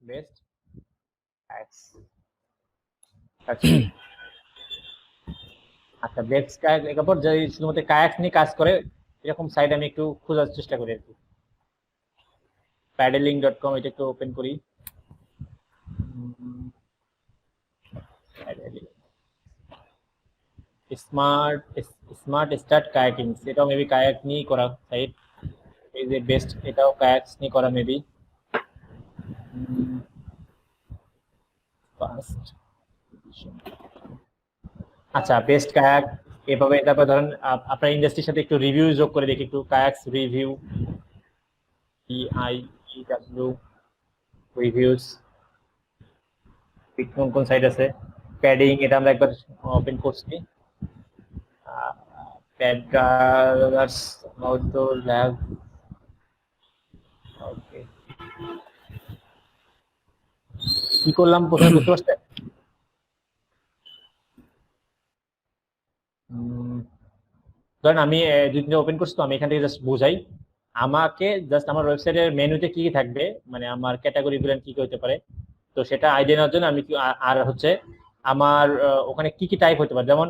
Best কায়াক্স search করি। আচ্ছা best kayak এরপর যে শুধুমাত্র কায়াক নিয়ে কাজ করে এরকম সাইট আমি একটু খোঁজার চেষ্টা করি আর কি। paddling.com এটা একটু ওপেন করি। স্মার্ট স্মার্ট স্টার্ট কায়াকিং, এটাও মেবি কায়াক নিয়ে করা সাইট। এই যে বেস্ট, এটাও কায়াক নিয়ে করা মেবি। আচ্ছা বেস্ট কায়াক এভাবে। তারপর ধরেন আপনার ইন্ডাস্ট্রির সাথে একটু রিভিউ যোগ করে দেখি, একটু কায়াকস রিভিউ, PIEW রিভিউস, কোন কোন সাইট আছে। প্যাডিং এটা আমরা একবার ওপেন করছি। প্যাডগার্স আউটডোর ল্যাব, ওকে কি করলাম প্রথমে বুঝতে পারছেন? ধরেন আমি দুই তিনটা ওপেন করছি, তো আমি এখান থেকে জাস্ট বুঝাই। আমাকে জাস্ট আমার ওয়েবসাইটের মেনুতে কি কি থাকবে, মানে আমার ক্যাটাগরি গুলো কি কি হতে পারে, তো সেটা আইডিয়া নেওয়ার জন্য আমি আর হচ্ছে আমার ওখানে কি কি টাইপ হতে পারে। যেমন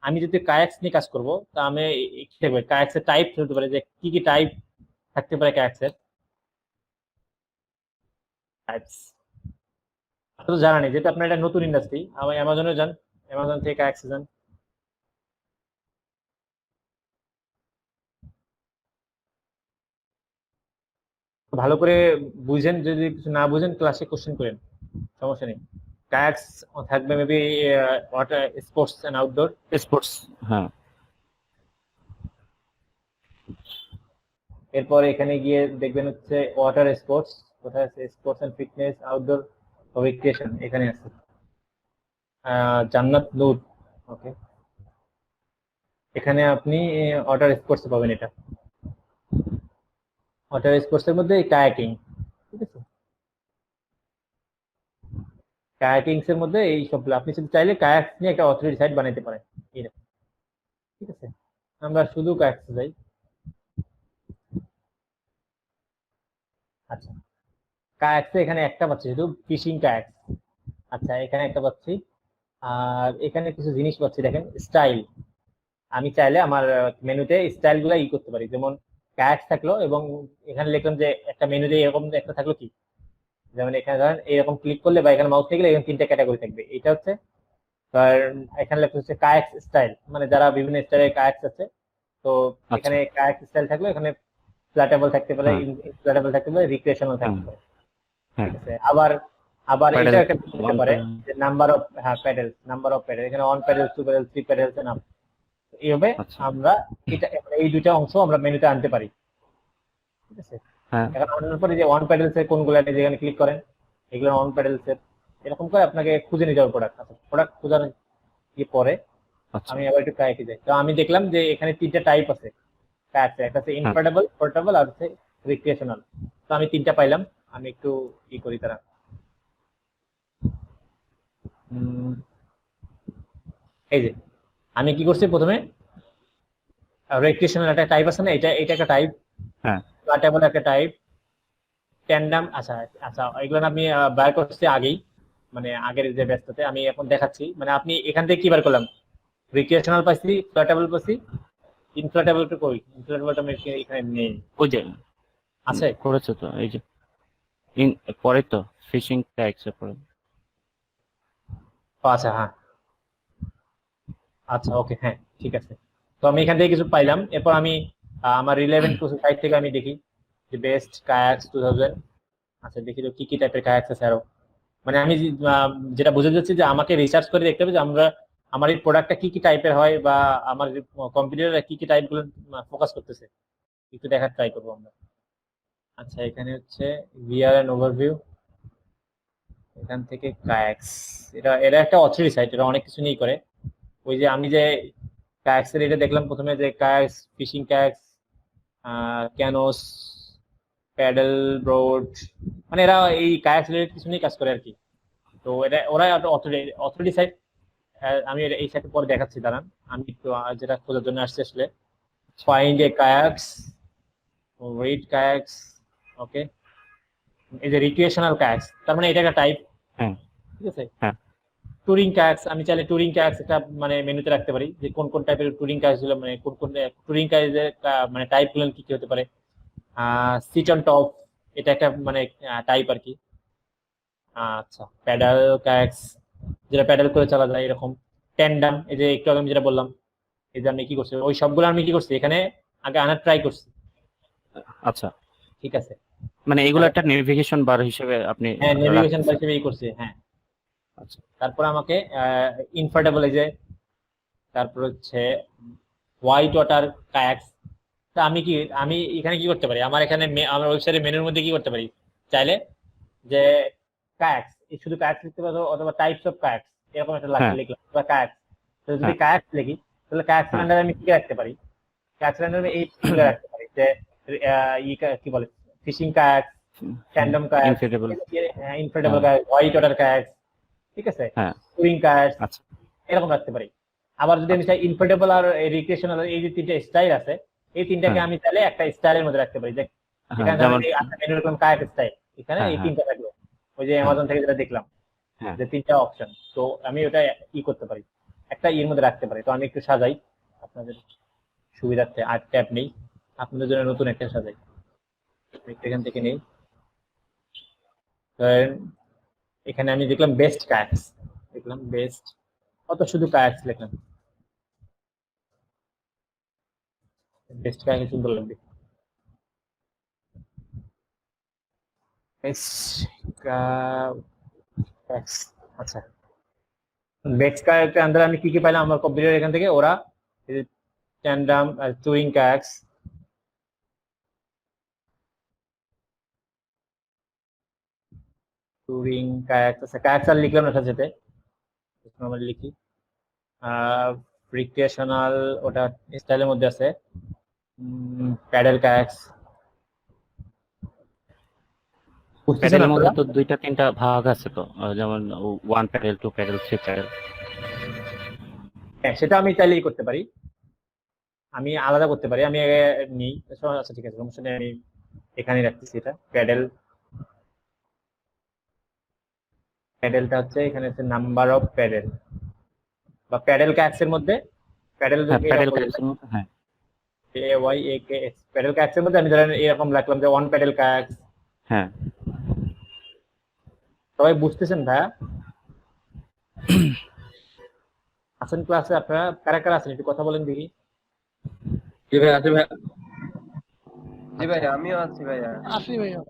আমি যদি কায়াক্স নিয়ে কাজ করবো, তা আমি কি থাকবে কায়াক্সের টাইপ হতে পারে, যে কি কি টাইপ থাকতে পারে কায়াক্সের টাইপস। তো জানা নেই, যেহেতু আপনার এটা নতুন ইন্ডাস্ট্রি, আমার অ্যামাজনে যান, অ্যামাজন থেকে কায়াক্সে যান। ভালো করে বুঝেন, যদি কিছু না বুঝেন ক্লাসে কোশ্চেন করেন, সমস্যা নেই। কায়াক্স থাকবে maybe water sports and outdoor sports, হ্যাঁ। এরপর এখানে গিয়ে দেখবেন হচ্ছে ওয়াটার স্পোর্টস, কোথায় আছে? Sports and fitness, outdoor recreation, এখানে আছে জান্নাত নূর। ওকে, এখানে আপনি ওয়াটার স্পোর্টস পাবেন। এটা ওয়াটার স্পোর্টস এর মধ্যে কায়াকিং, ঠিক আছে। কায়াকিংস এর মধ্যে এই সবগুলো আপনি শুধু চাইলে কায়াক নিয়ে একটা অথরিটি সাইট বানাইতে পারেন, এরকম, ঠিক আছে। আমরা শুধু কায়াক্স যাই। আচ্ছা কায়াক্সে এখানে একটা পাচ্ছি শুধু, ফিশিং কায়াক্স। আচ্ছা এখানে একটা পাচ্ছি, আর এখানে কিছু জিনিস পাচ্ছি দেখেন, স্টাইল। আমি চাইলে আমার মেনুতে স্টাইল গুলা করতে পারি, যেমন কায়াক্স থাকলো এবং এখানে লিখলাম যে একটা মেনুতে এরকম একটা থাকলো কি, যেমন এখানে ধরেন এরকম ক্লিক করলে বা এখানে মাউস নিয়ে গেলে এখানে তিনটা ক্যাটাগরি থাকবে। এটা হচ্ছে এখানে লেখা হচ্ছে কায়াক্স স্টাইল, মানে যারা বিভিন্ন স্টাইলের কায়াক্স আছে, তো এখানে কায়াক্স স্টাইল থাকলো, এখানে ফ্ল্যাটেবল থাকতে পারে, ইনফ্ল্যাটেবল থাকতে পারে, রিক্রিয়েশনাল থাকতে পারে, ঠিক আছে। আবার আবার এটা একটা হতে পারে যে নাম্বার অফ, হ্যাঁ প্যাডেলস, নাম্বার অফ প্যাডেল, এখানে 1 প্যাডেল, 2 প্যাডেল, 3 প্যাডেলস এর নাম। এইভাবে আমরা এটা এই দুইটা অংশ আমরা মেনুতে আনতে পারি, ঠিক আছে। এখন আনার পরে যে 1 প্যাডেলস এর কোনগুলো আপনি যেখানে ক্লিক করেন, এগুলো 1 প্যাডেলস এর, এরকম করে আপনাকে খুঁজে নিতে হবে প্রোডাক্ট। আচ্ছা প্রোডাক্ট খোঁজার কি পরে আমি আবার একটু কায়াকে যাই। তো আমি দেখলাম যে এখানে তিনটা টাইপ আছে কায়াক, একটা আছে ইনফ্ল্যাটেবল, পোর্টেবল আর হচ্ছে রিক্রিয়েশনাল। তো আমি তিনটা পাইলাম, আমি একটু কি করি তারা। এই যে আমি কি করছি, প্রথমে রিক্রিয়েশনাল একটা টাইপ আছে না, এটা এটা একটা টাইপ, হ্যাঁ পোর্টেবল একটা টাইপ, ট্যান্ডাম। আচ্ছা আচ্ছা এগুলো আমি বার করছি আগেই, মানে আগের যে ব্যস্ততে আমি এখন দেখাচ্ছি। মানে আপনি এখান থেকে কি বার করলাম, রিক্রিয়েশনাল পাইছি, ফ্ল্যাটেবল পাইছি, ইনফ্ল্যাটেবলটা কই? ইনফ্ল্যাটেবলটা আমি এখানে নেই। ওই যে আছে করেছে তো, এই যে পরে তো ফিশিং ট্যাগস এর পরে। আচ্ছা হ্যাঁ, আচ্ছা ওকে, হ্যাঁ ঠিক আছে। তো আমি এখান থেকে কিছু পাইলাম। এরপর আমি আমার রিলেভেন্ট কিছু সাইট থেকে আমি দেখি যে বেস্ট কায়াক্স 2000। আচ্ছা দেখি তো কি কি টাইপের কায়াক্স আছে আরো। মানে আমি যেটা বুঝে যাচ্ছি যে আমাকে রিসার্চ করে দেখতে হবে যে আমরা আমার এই প্রোডাক্টটা কি কি টাইপের হয়, বা আমার কম্পিউটারে কি কি টাইপ গুলো ফোকাস করতেছে, একটু দেখার ট্রাই করবো আমরা। আচ্ছা এখানে হচ্ছে ভিআর এন্ড ওভারভিউ, এখান থেকে কায়াক্স, এটা এটা একটা অথরিটি সাইট, এটা অনেক কিছু নিয়ে করে। ওই যে আমি যে কায়াক্সের এটা দেখলাম প্রথমে, যে কায়াক্স, ফিশিং কায়াক্স, ক্যানোস, প্যাডেল বোর্ড, মানে এরা এই কায়াক্স রিলেটেড কিছু নিয়ে কাজ করে আর কি। তো এটা ওরা অথরিটি সাইট। আমি এই সাইটে পরে দেখাচ্ছি, দাঁড়ান আমি একটু যেটা খোঁজার জন্য আসছি আসলে, ফাইন্ড এ কায়াক্স, রেড কায়াক্স, ওকে এই যে রিক্রিয়েশনাল কায়াকস, তার মানে এটা একটা টাইপ। হ্যাঁ ঠিক আছে। হ্যাঁ টুরিং কায়াকস, আমি চাইলে টুরিং কায়াকস একটা মানে মেনুতে রাখতে পারি, যে কোন কোন টাইপের টুরিং কায়াকস গুলো, মানে কোন কোন টুরিং কায়াকসের মানে টাইপ গুলো কি কি হতে পারে। সিট অন টপ, এটা একটা মানে টাইপ আর কি। আচ্ছা, প্যাডাল কায়াকস, যেটা প্যাডাল করে চালা যায় এরকম। ট্যান্ডাম, এই যে একটু আগে আমি যেটা বললাম, এই যে আমি কি করছি, ওই সবগুলো আমি কি করছি এখানে আগে আনার ট্রাই করছি। আচ্ছা, ঠিক আছে। মানে এগুলো একটা নেভিগেশন বার হিসেবে আপনি হ্যাঁ, নেভিগেশন রাখতেছেন। হিসেবে করছি, হ্যাঁ। আচ্ছা তারপর আমাকে ইনফার্টেবল, এই যে তারপর হচ্ছে হোয়াইট ওয়াটার কায়াকস। তা আমি এখানে কি করতে পারি, আমার এখানে আমার ওয়েবসাইটের মেনুর মধ্যে কি করতে পারি, চাইলে যে কায়াকস, শুধু কায়াকস লিখতে পারো, অথবা টাইপস অফ কায়াকস এরকম একটা হ্যাঁ লিখলাম, বা কায়াকস। তো যদি হ্যাঁ কায়াকস লিখি, তাহলে কায়াকস হ্যাঁ আন্ডারে আমি কি রাখতে পারি, কায়াকস আন্ডারে এই গুলো রাখতে পারি, যে কি বলে, ফিশিং কায়াকস, ট্যান্ডম কায়াকস, ইনক্রেডিবল। ইনফ্রেটেবল হ্যাঁ কায়াকস, হোয়াইট ওয়াটার কায়াকস। ঠিক আছে। হ্যাঁ টুরিং কায়াকস, আচ্ছা এরকম রাখতে পারি। আবার যদি আমি আচ্ছা চাই ইনফ্রেটেবল আর রিক্রিয়েশনাল, এই যে তিনটা স্টাইল আছে, এই তিনটাকে হ্যাঁ আমি চাইলে একটা স্টাইলের মধ্যে রাখতে পারি, যে হ্যাঁ এখানে ধরেন যেমন এই একটা মেনু রাখলাম কায়াক স্টাইল, এখানে হ্যাঁ এই হ্যাঁ তিনটা থাকলো, ওই যে হ্যাঁ অ্যামাজন থেকে যেটা দেখলাম, হ্যাঁ যে তিনটা অপশন। তো আমি ওটা করতে পারি, একটা এর মধ্যে রাখতে পারি। তো আমি একটু সাজাই আপনাদের সুবিধার্থে, আর ট্যাব নেই, আপনাদের জন্য নতুন একটা সাজাই, একটু এখান থেকে নেই। ধরেন এখানে আমি দেখলাম বেস্ট কায়াকস, দেখলাম বেস্ট, অত শুধু কায়াকস লিখলাম, বেস্ট কায়াকস সুন্দর লাগবে। বেস্ট কায়াকস, আচ্ছা। বেস্ট কায়াকের আন্ডারে আমি কি কি পাইলাম আমার কম্পিউটার এখান থেকে, ওরা ট্যান্ডাম, টুরিং কায়াকস, টুরিং কায়াকস, আচ্ছা কায়াকস আর লিখলাম না সাথে, আমরা লিখি রিক্রিয়েশনাল, ওটা স্টাইলের মধ্যে আছে। প্যাডেল কায়াকস, বুঝতেছেন প্যাডেলের মধ্যে আপনারা? তো দুইটা তিনটা ভাগ আছে তো, যেমন one paddle, two paddle, three paddle. হ্যাঁ, সেটা আমি চাইলেই করতে পারি, আমি আলাদা করতে পারি, আমি আগে নিই। আচ্ছা ঠিক আছে, সমস্যা নেই, আমি এখানেই রাখতেছি এটা। প্যাডেলটা হচ্ছে এখানে হচ্ছে নাম্বার অফ প্যাডেল, বা প্যাডেল কায়াকস এর মধ্যে প্যাডেল হ্যাঁ প্যাডেল এরকম কায়াক্সের মধ্যে হ্যাঁ AYAKS, প্যাডেল কায়াকস এর মধ্যে আমি ধরেন এরকম রাখলাম যে ওয়ান প্যাডেল কায়াকস। হ্যাঁ সবাই বুঝতেছেন ভাইয়া? আছেন ক্লাসে আপনারা, কারা কারা আছেন একটু কথা বলেন দেখি। জি ভাই আছে ভাই। জি ভাই আমিও আছি ভাইয়া। আসি ভাইয়া।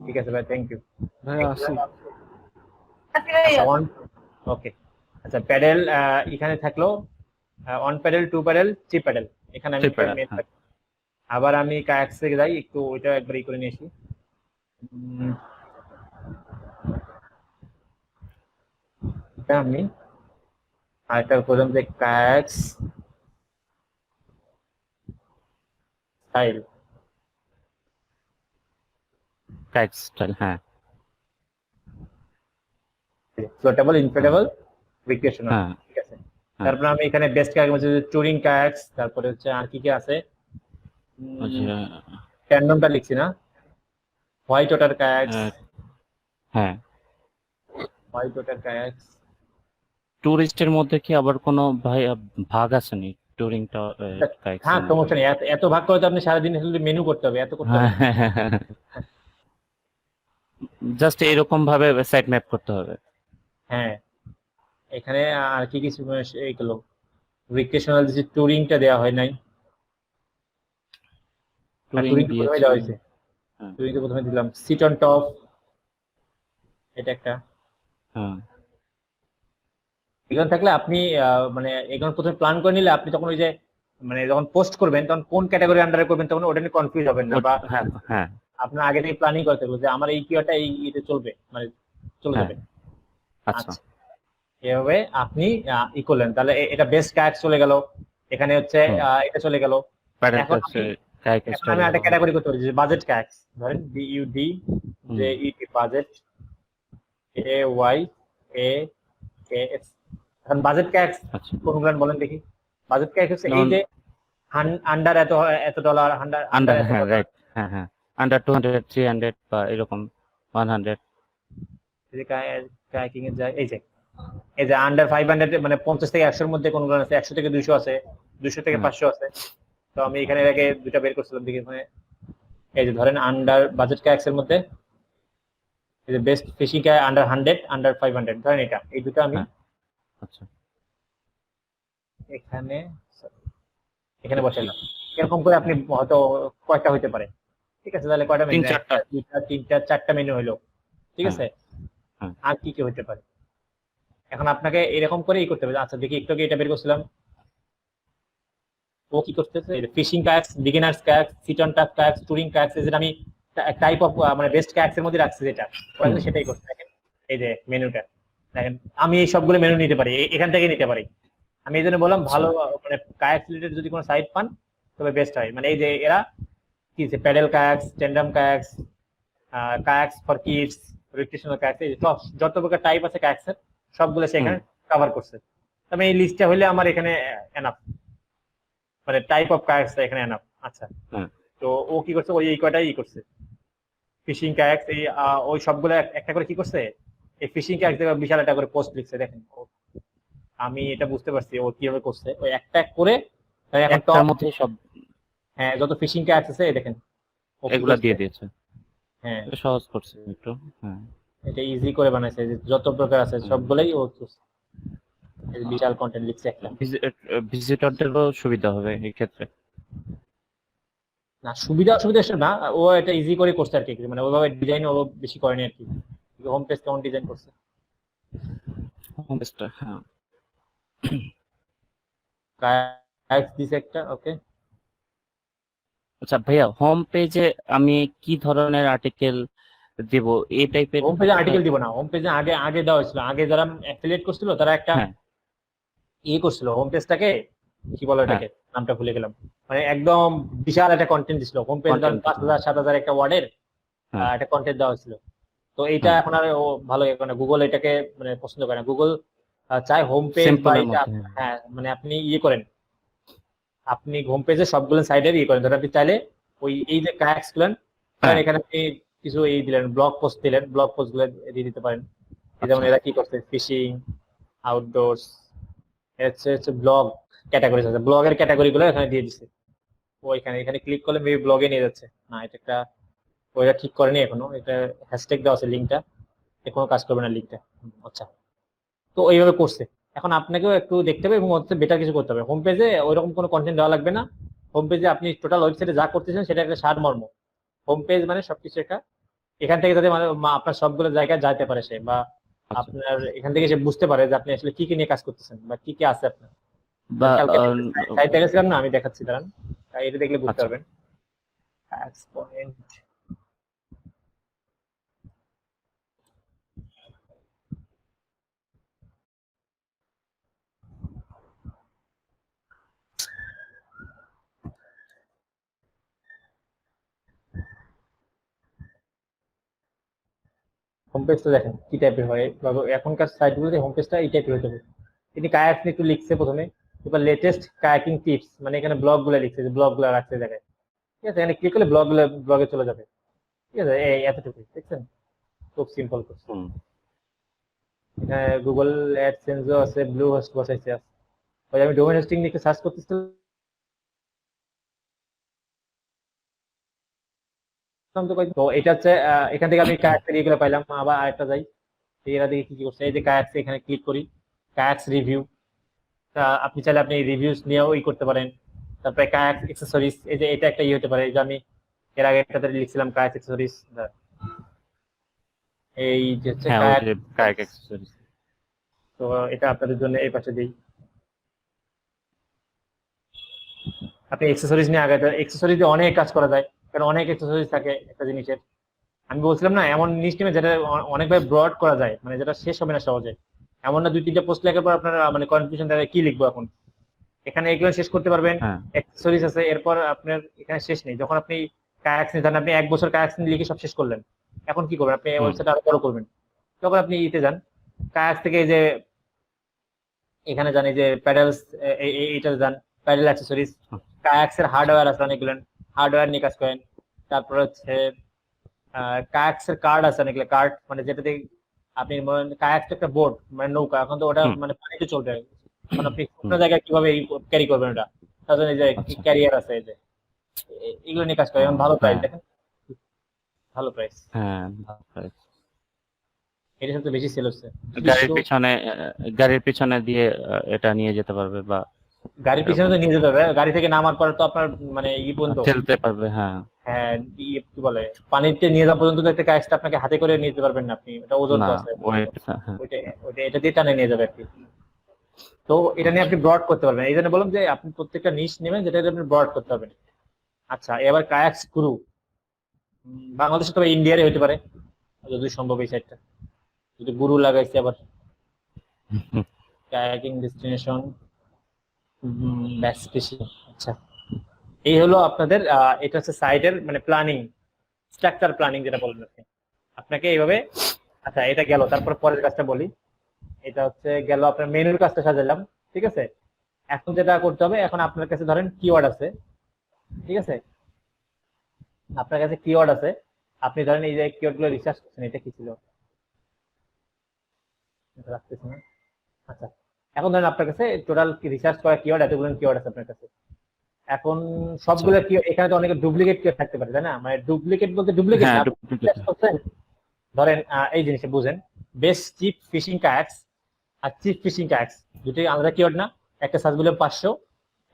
ঠিক আছে ভাই, থ্যাংক ইউ। ভাইয়া আসি। আচ্ছা, ওকে। আচ্ছা, প্যাডেল এখানে থাকলো, one paddle, two paddle, three paddle, এখানে আমি থ্রি প্যাডেল হ্যাঁ আবার আমি কায়াক্স থেকে যাই, একটু ওইটা একবার করে নিয়ে আসি। এটা আমি আরেকটা করলাম যে কায়াক্স স্টাইল, কায়াক স্টাইল হ্যাঁ ফ্লোটেবল, ইনফ্লেটেবল, রিক্রিয়েশনাল। হ্যাঁ ঠিক আছে। তারপর আমি এখানে বেস্ট কায়াক হচ্ছে টুরিং কায়াক্স, তারপরে হচ্ছে আর কি কি আছে, ট্যান্ডমটা লিখছি না, হোয়াইট ওয়াটার কায়াক্স, হ্যাঁ হোয়াইট ওয়াটার কায়াক্স। টুরিস্টের মধ্যে কি আবার কোনো ভাগ আছে নি টুরিংটা কায়াক? হ্যাঁ, সমস্যা নেই, এত ভাগ করে তো আপনি সারাদিন মেনু করতে হবে, এত করতে হবে না। জাস্ট এরকম ভাবে সাইট ম্যাপ করতে হবে। হ্যাঁ, এখানে আর কি কিছু এইগুলো রিক্রিয়েশনাল যে টুরিংটা দেওয়া হয় নাই, টুরিং তো প্রথমে দেওয়া হয়েছে, টুরিং তো প্রথমে দিলাম। সিট অন টপ, এটা একটা। হ্যাঁ এখানে থাকলে আপনি মানে এখানে প্রথমে প্ল্যান করে নিলে আপনি তখন ওই যে মানে যখন পোস্ট করবেন তখন কোন ক্যাটাগরি আন্ডারে করবেন, তখন ওটা নিয়ে কনফিউজ হবেন না, বা হ্যাঁ হ্যাঁ আপনার আগে থেকে প্ল্যানিং করতে হবে যে আমার এই কিওয়ার্ডটা এই ইতে চলবে, মানে চলে যাবে। আচ্ছা এভাবে আপনি ই করলেন, তাহলে এটা বেস্ট কায়াক চলে গেল, এখানে হচ্ছে এটা চলে গেল। এখন আমি একটা ক্যাটাগরি করতে পারি যে বাজেট কায়াকস, ধরেন BUD যে ইটি বাজেট AYAKS। এখন বাজেট কায়াকস কোনগুলো বলেন দেখি। বাজেট কায়াকস হচ্ছে এই যে আন্ডার এত $100, আন্ডার, হ্যাঁ রাইট, হ্যাঁ হ্যাঁ আন্ডার 200, 300 বা এরকম 100 এই যে কায়াকিং এর যায় এই যে আন্ডার 500 মানে 50 থেকে 100 এর মধ্যে কোনগুলো আছে, 100 থেকে 200 আছে, 200 থেকে 500 আছে। তো আমি এখানে এর আগে দুটো বের করছিলাম দেখি মানে এই যে ধরেন আন্ডার বাজেট কায়াক্স এর মধ্যে এই যে best fishing kayak under 100 under 500 ধরেন এটা এই দুটো আমি আচ্ছা এখানে এখানে বসাইলাম। এরকম করে আপনি হয়তো কয়টা হইতে পারে, ঠিক আছে? তাহলে কয়টা মেনু? 3-4টা। 2টা 3টা 4টা মেনু হলো, ঠিক আছে? হ্যাঁ। আর কি কি হইতে পারে? এখন আপনাকে এরকম করেই করতে হবে। আচ্ছা দেখি একটু আগে এটা বের করছিলাম, ও কি করতেছে? ফিশিং কায়াক্স, বিগিনার্স কায়াক্স, সিট অন টাপ কায়াক্স, টুরিং কায়াক্স, যেটা আমি টাইপ অফ মানে বেস্ট কায়াক্স এর মধ্যে রাখছি যেটা, ওরা কিন্তু সেটাই করছে। দেখেন এই যে মেনুটা দেখেন, আমি এই সবগুলো মেনু নিতে পারি, এখান থেকে নিতে পারি। আমি এই জন্য বললাম ভালো মানে কায়াক্স রিলেটেড যদি কোনো সাইট পান তবে বেস্ট হয়। মানে এই যে এরা কি যে প্যাডেল কায়াক্স, টেন্ডাম কায়াক্স, কায়াক্স ফর কিডস, রিক্রিয়েশনাল কায়াক্স, এই সব যত প্রকার টাইপ আছে কায়াক্সের সবগুলো সেখানে কভার করছে। তবে এই লিস্টটা হলে আমার এখানে এনাফ, মানে টাইপ অফ কায়াক্স এখানে এনাফ। আচ্ছা তো ও কি করছে? ওই এই কয়টাই ই করছে ফিশিং কায়াক্স, এই ওই সবগুলো একটা করে কি করছে, এই ফিশিং কায়াক্স দেখে বিশাল একটা করে পোস্ট লিখছে। দেখেন আমি এটা বুঝতে পারছি ও কিভাবে করছে, ওই একটা করে এখন একটার মধ্যে সব হ্যাঁ যত ফিশিং কায়াক্স আছে এই দেখেন ও কি এগুলা করছে। দিয়ে দিয়েছে, হ্যাঁ সহজ করছে একটু। হ্যাঁ এটা ইজি করে বানাইছে, যে যত প্রকার আছে সবগুলোই ও করছে। এই বিশাল কন্টেন্ট লিখছে একটা। ভিজিটরদেরও সুবিধা হবে এই ক্ষেত্রে। না সুবিধা অসুবিধা এসব না, ও এটা ইজি করে করছে আর কি, মানে ওইভাবে ডিজাইন ও বেশি করেনি আর কি। হোম পেজ কেমন ডিজাইন করছে হোমপেজটা হ্যাঁ কায়াক্স দিছে একটা, ওকে। আচ্ছা ভাইয়া, হোম পেজে আমি কি ধরনের আর্টিকেল দেব এই টাইপের? হোম পেজে আর্টিকেল দিব না, হোম পেজে আগে আগে দেওয়া হয়েছিল, আগে যারা অ্যাফিলিয়েট করছিল তারা একটা হ্যাঁ করছিল হোম পেজটাকে, কি বলে এটাকে, নামটা ভুলে গেলাম, মানে একদম বিশাল একটা কন্টেন্ট দিছিল হোম পেজ, 5,000-7,000 একটা ওয়ার্ডের একটা কন্টেন্ট দেওয়া হয়েছিল। তো এইটা এখন আর ও ভালো মানে গুগল এটাকে মানে পছন্দ করে না। গুগল চাই হোম পেজ বা এটা হ্যাঁ মানে আপনি করেন, আপনি হোম পেজে সবগুলো সাইডের করেন। ধরেন আপনি চাইলে ওই এই যে কায়াক্স গুলেন এখানে আপনি কিছু দিলেন, ব্লগ পোস্ট দিলেন, ব্লগ পোস্ট গুলো দিয়ে দিতে পারেন। যেমন এরা কি করছে, ফিশিং, আউটডোরস, হচ্ছে ব্লগ ক্যাটাগরি আছে, ব্লগের ক্যাটাগরি গুলো এখানে দিয়ে দিছে। ওইখানে এখানে ক্লিক করলে মেবি ব্লগে নিয়ে যাচ্ছে না, এটা একটা ওইটা ঠিক করেনি এখনো, এটা হ্যাশট্যাগ দেওয়া আছে লিঙ্কটা, এখনো কাজ করবে না লিঙ্কটা। আচ্ছা তো এইভাবে করছে। এখন আপনাকেও একটু দেখতে হবে এবং হচ্ছে বেটার কিছু করতে হবে। হোম পেজে ওইরকম কোনো কন্টেন্ট দেওয়া লাগবে না। হোম পেজে আপনি টোটাল ওয়েবসাইটে যা করতেছেন সেটা একটা সারমর্ম। হোম পেজ মানে সবকিছু একটা এখান থেকে যাতে মানে আপনার সবগুলো জায়গায় যাইতে পারে সে, বা আপনার এখান থেকে সে বুঝতে পারে যে আপনি আসলে কি কি নিয়ে কাজ করতেছেন বা কি কি আছে আপনার। সাইট দেখেছিলাম না, আমি দেখাচ্ছি দাঁড়ান, এটা দেখলে বুঝতে পারবেন। হোম পেজটা দেখেন কি টাইপের হয়, এখনকার সাইটগুলোতে হোম পেজটা এই টাইপের হতে হবে। তিনি কায়াক্স একটু লিখছে প্রথমে, এবার লেটেস্ট কায়াকিং টিপস, মানে এখানে ব্লগ গুলো লিখছে, যে ব্লগ গুলো রাখছে জায়গায়, ঠিক আছে? এখানে ক্লিক করলে ব্লগে চলে যাবে, ঠিক আছে? এই এতটুকু দেখছেন, খুব সিম্পল করছে। এখানে গুগল অ্যাডসেন্সও আছে, ব্লু হোস্ট বসাইছে। ওই আমি ডোমেইন হোস্টিং লিখে সার্চ করতেছিলাম তো এটা হচ্ছে এখান থেকে আমি কায়াক্সের এগুলো পাইলাম। আবার আরেকটা যাই, এরা দেখি কি করছে, এই যে কায়াক্স, এখানে ক্লিক করি, কায়াক্স রিভিউ, আপনি চাইলে আপনি রিভিউস নিয়েও করতে পারেন। তারপরে কায়াক্স অ্যাক্সেসরিজ, এই যে এটা একটা হতে পারে, এই যে আমি এর আগে একটাতে লিখছিলাম কায়াক্স অ্যাক্সেসরিজ, এই যে হচ্ছে কায়াক অ্যাক্সেসরিজ। তো এটা আপনাদের জন্য এই পাশে দিই। আপনি অ্যাক্সেসরিজ নিয়ে আগে, অ্যাক্সেসরিজ দিয়ে অনেক কাজ করা যায়, কারণ অনেক অ্যাক্সেসরিজ থাকে একটা জিনিসের। আমি বলছিলাম না এমন জিনিস নিয়ে যেটা অনেকভাবে ব্রড করা যায়, মানে যেটা শেষ হবে না সহজে। এমন না 2-3টা পোস্ট লেখার পর আপনার মানে কনফিউশন থাকে কি লিখবো এখন। এখানে এগুলো শেষ করতে পারবেন, অ্যাক্সেসরিজ আছে, এরপর আপনার এখানে শেষ নেই। যখন আপনি কায়াক্স নিয়ে যান, আপনি 1 বছর কায়াক্স নিয়ে লিখে সব শেষ করলেন, এখন কি করবেন? আপনি ওয়েবসাইট আরো বড় করবেন, তখন আপনি যান কায়াক্স থেকে, এই যে এখানে যান, এই যে প্যাডেলস, এইটা যান, প্যাডেল অ্যাক্সেসরিজ, কায়াক্স এর হার্ডওয়্যার আছে অনেকগুলো, হার্ডওয়্যার নিয়ে কাজ করেন। তারপর হচ্ছে কায়াক্স এর কার্ড আছে অনেকগুলো কার্ড, মানে যেটাতে আপনি কায়াক্স একটা বোট মানে নৌকা, এখন তো ওটা হুম। মানে পানিতে চলবে, এখন আপনি হুম। কোনো জায়গায় কিভাবে ক্যারি করবেন ওটা, তার জন্য এই যে আচ্ছা। ক্যারিয়ার আছে, এই যে এগুলো নিয়ে কাজ করে, এবং ভালো প্রাইস হ্যাঁ, দেখেন, ভালো প্রাইস, হ্যাঁ, ভালো price। এটা সবচেয়ে বেশি সেল হচ্ছে। গাড়ির 300 পিছনে গাড়ির পিছনে দিয়ে এটা নিয়ে যেতে পারবে বা গাড়ির পিছনে এরকম তো নিয়ে যেতে হবে, গাড়ি থেকে নামার পর তো আপনার মানে পর্যন্ত, ঠেলতে পারবে। হ্যাঁ, হ্যাঁ কি বলে, পানিতে নিয়ে যাওয়া পর্যন্ত তো একটা কাজটা আপনাকে হাতে করে নিয়ে যেতে পারবেন না আপনি, ওটা ওজন না তো আছে, ওয়েট। হ্যাঁ, ওইটা ওইটা এটা দিয়ে টানে নিয়ে যাবে আর কি। তো এটা নিয়ে আচ্ছা। আপনি ব্রড করতে পারবেন, এই জন্য বললাম যে আপনি প্রত্যেকটা নিশ নেবেন যেটা দিয়ে আপনি ব্রড করতে পারবেন। আচ্ছা, এবার কায়াক স্ক্রু, বাংলাদেশে তবে ইন্ডিয়ারে হতে পারে যদি সম্ভব, এই সাইডটা যদি গুরু লাগাইছে আবার, কায়াকিং ডেস্টিনেশন ব্যাস ফিশিং। আচ্ছা, এই হলো আপনাদের এটা হচ্ছে সাইটের মানে প্ল্যানিং, স্ট্রাকচার প্ল্যানিং যেটা বলেন আপনি, আপনাকে এইভাবে। আচ্ছা, এটা গেল, তারপর পরের কাজটা বলি, এটা হচ্ছে গেল আপনার মেনুর কাজটা সাজালাম, ঠিক আছে। এখন যেটা করতে হবে, এখন আপনার কাছে ধরেন কিওয়ার্ড আছে, ঠিক আছে, আপনার কাছে কিওয়ার্ড আছে, আপনি ধরেন এই যে কিওয়ার্ড গুলো রিসার্চ করছেন, এটা কি ছিল এটা রাখতেছি না। আচ্ছা, এখন ধরেন আপনার কাছে টোটাল রিসার্চ করা কিওয়ার্ড এতগুলো কিওয়ার্ড আছে আপনার কাছে, এখন আচ্ছা। সবগুলো কি এখানে তো অনেক ডুপ্লিকেট কিওয়ার্ড থাকতে পারে, তাই না, মানে ডুপ্লিকেট বলতে ডুপ্লিকেট হ্যাঁ, না, ডুপ্লিকেট। research করছেন, ধরেন এই জিনিসটা বুঝেন, বেস্ট চিপ ফিশিং কায়াক্স আর চিপ ফিশিং কায়াক্স দুটোই আলাদা কিওয়ার্ড না, একটা সার্চ বললাম 500,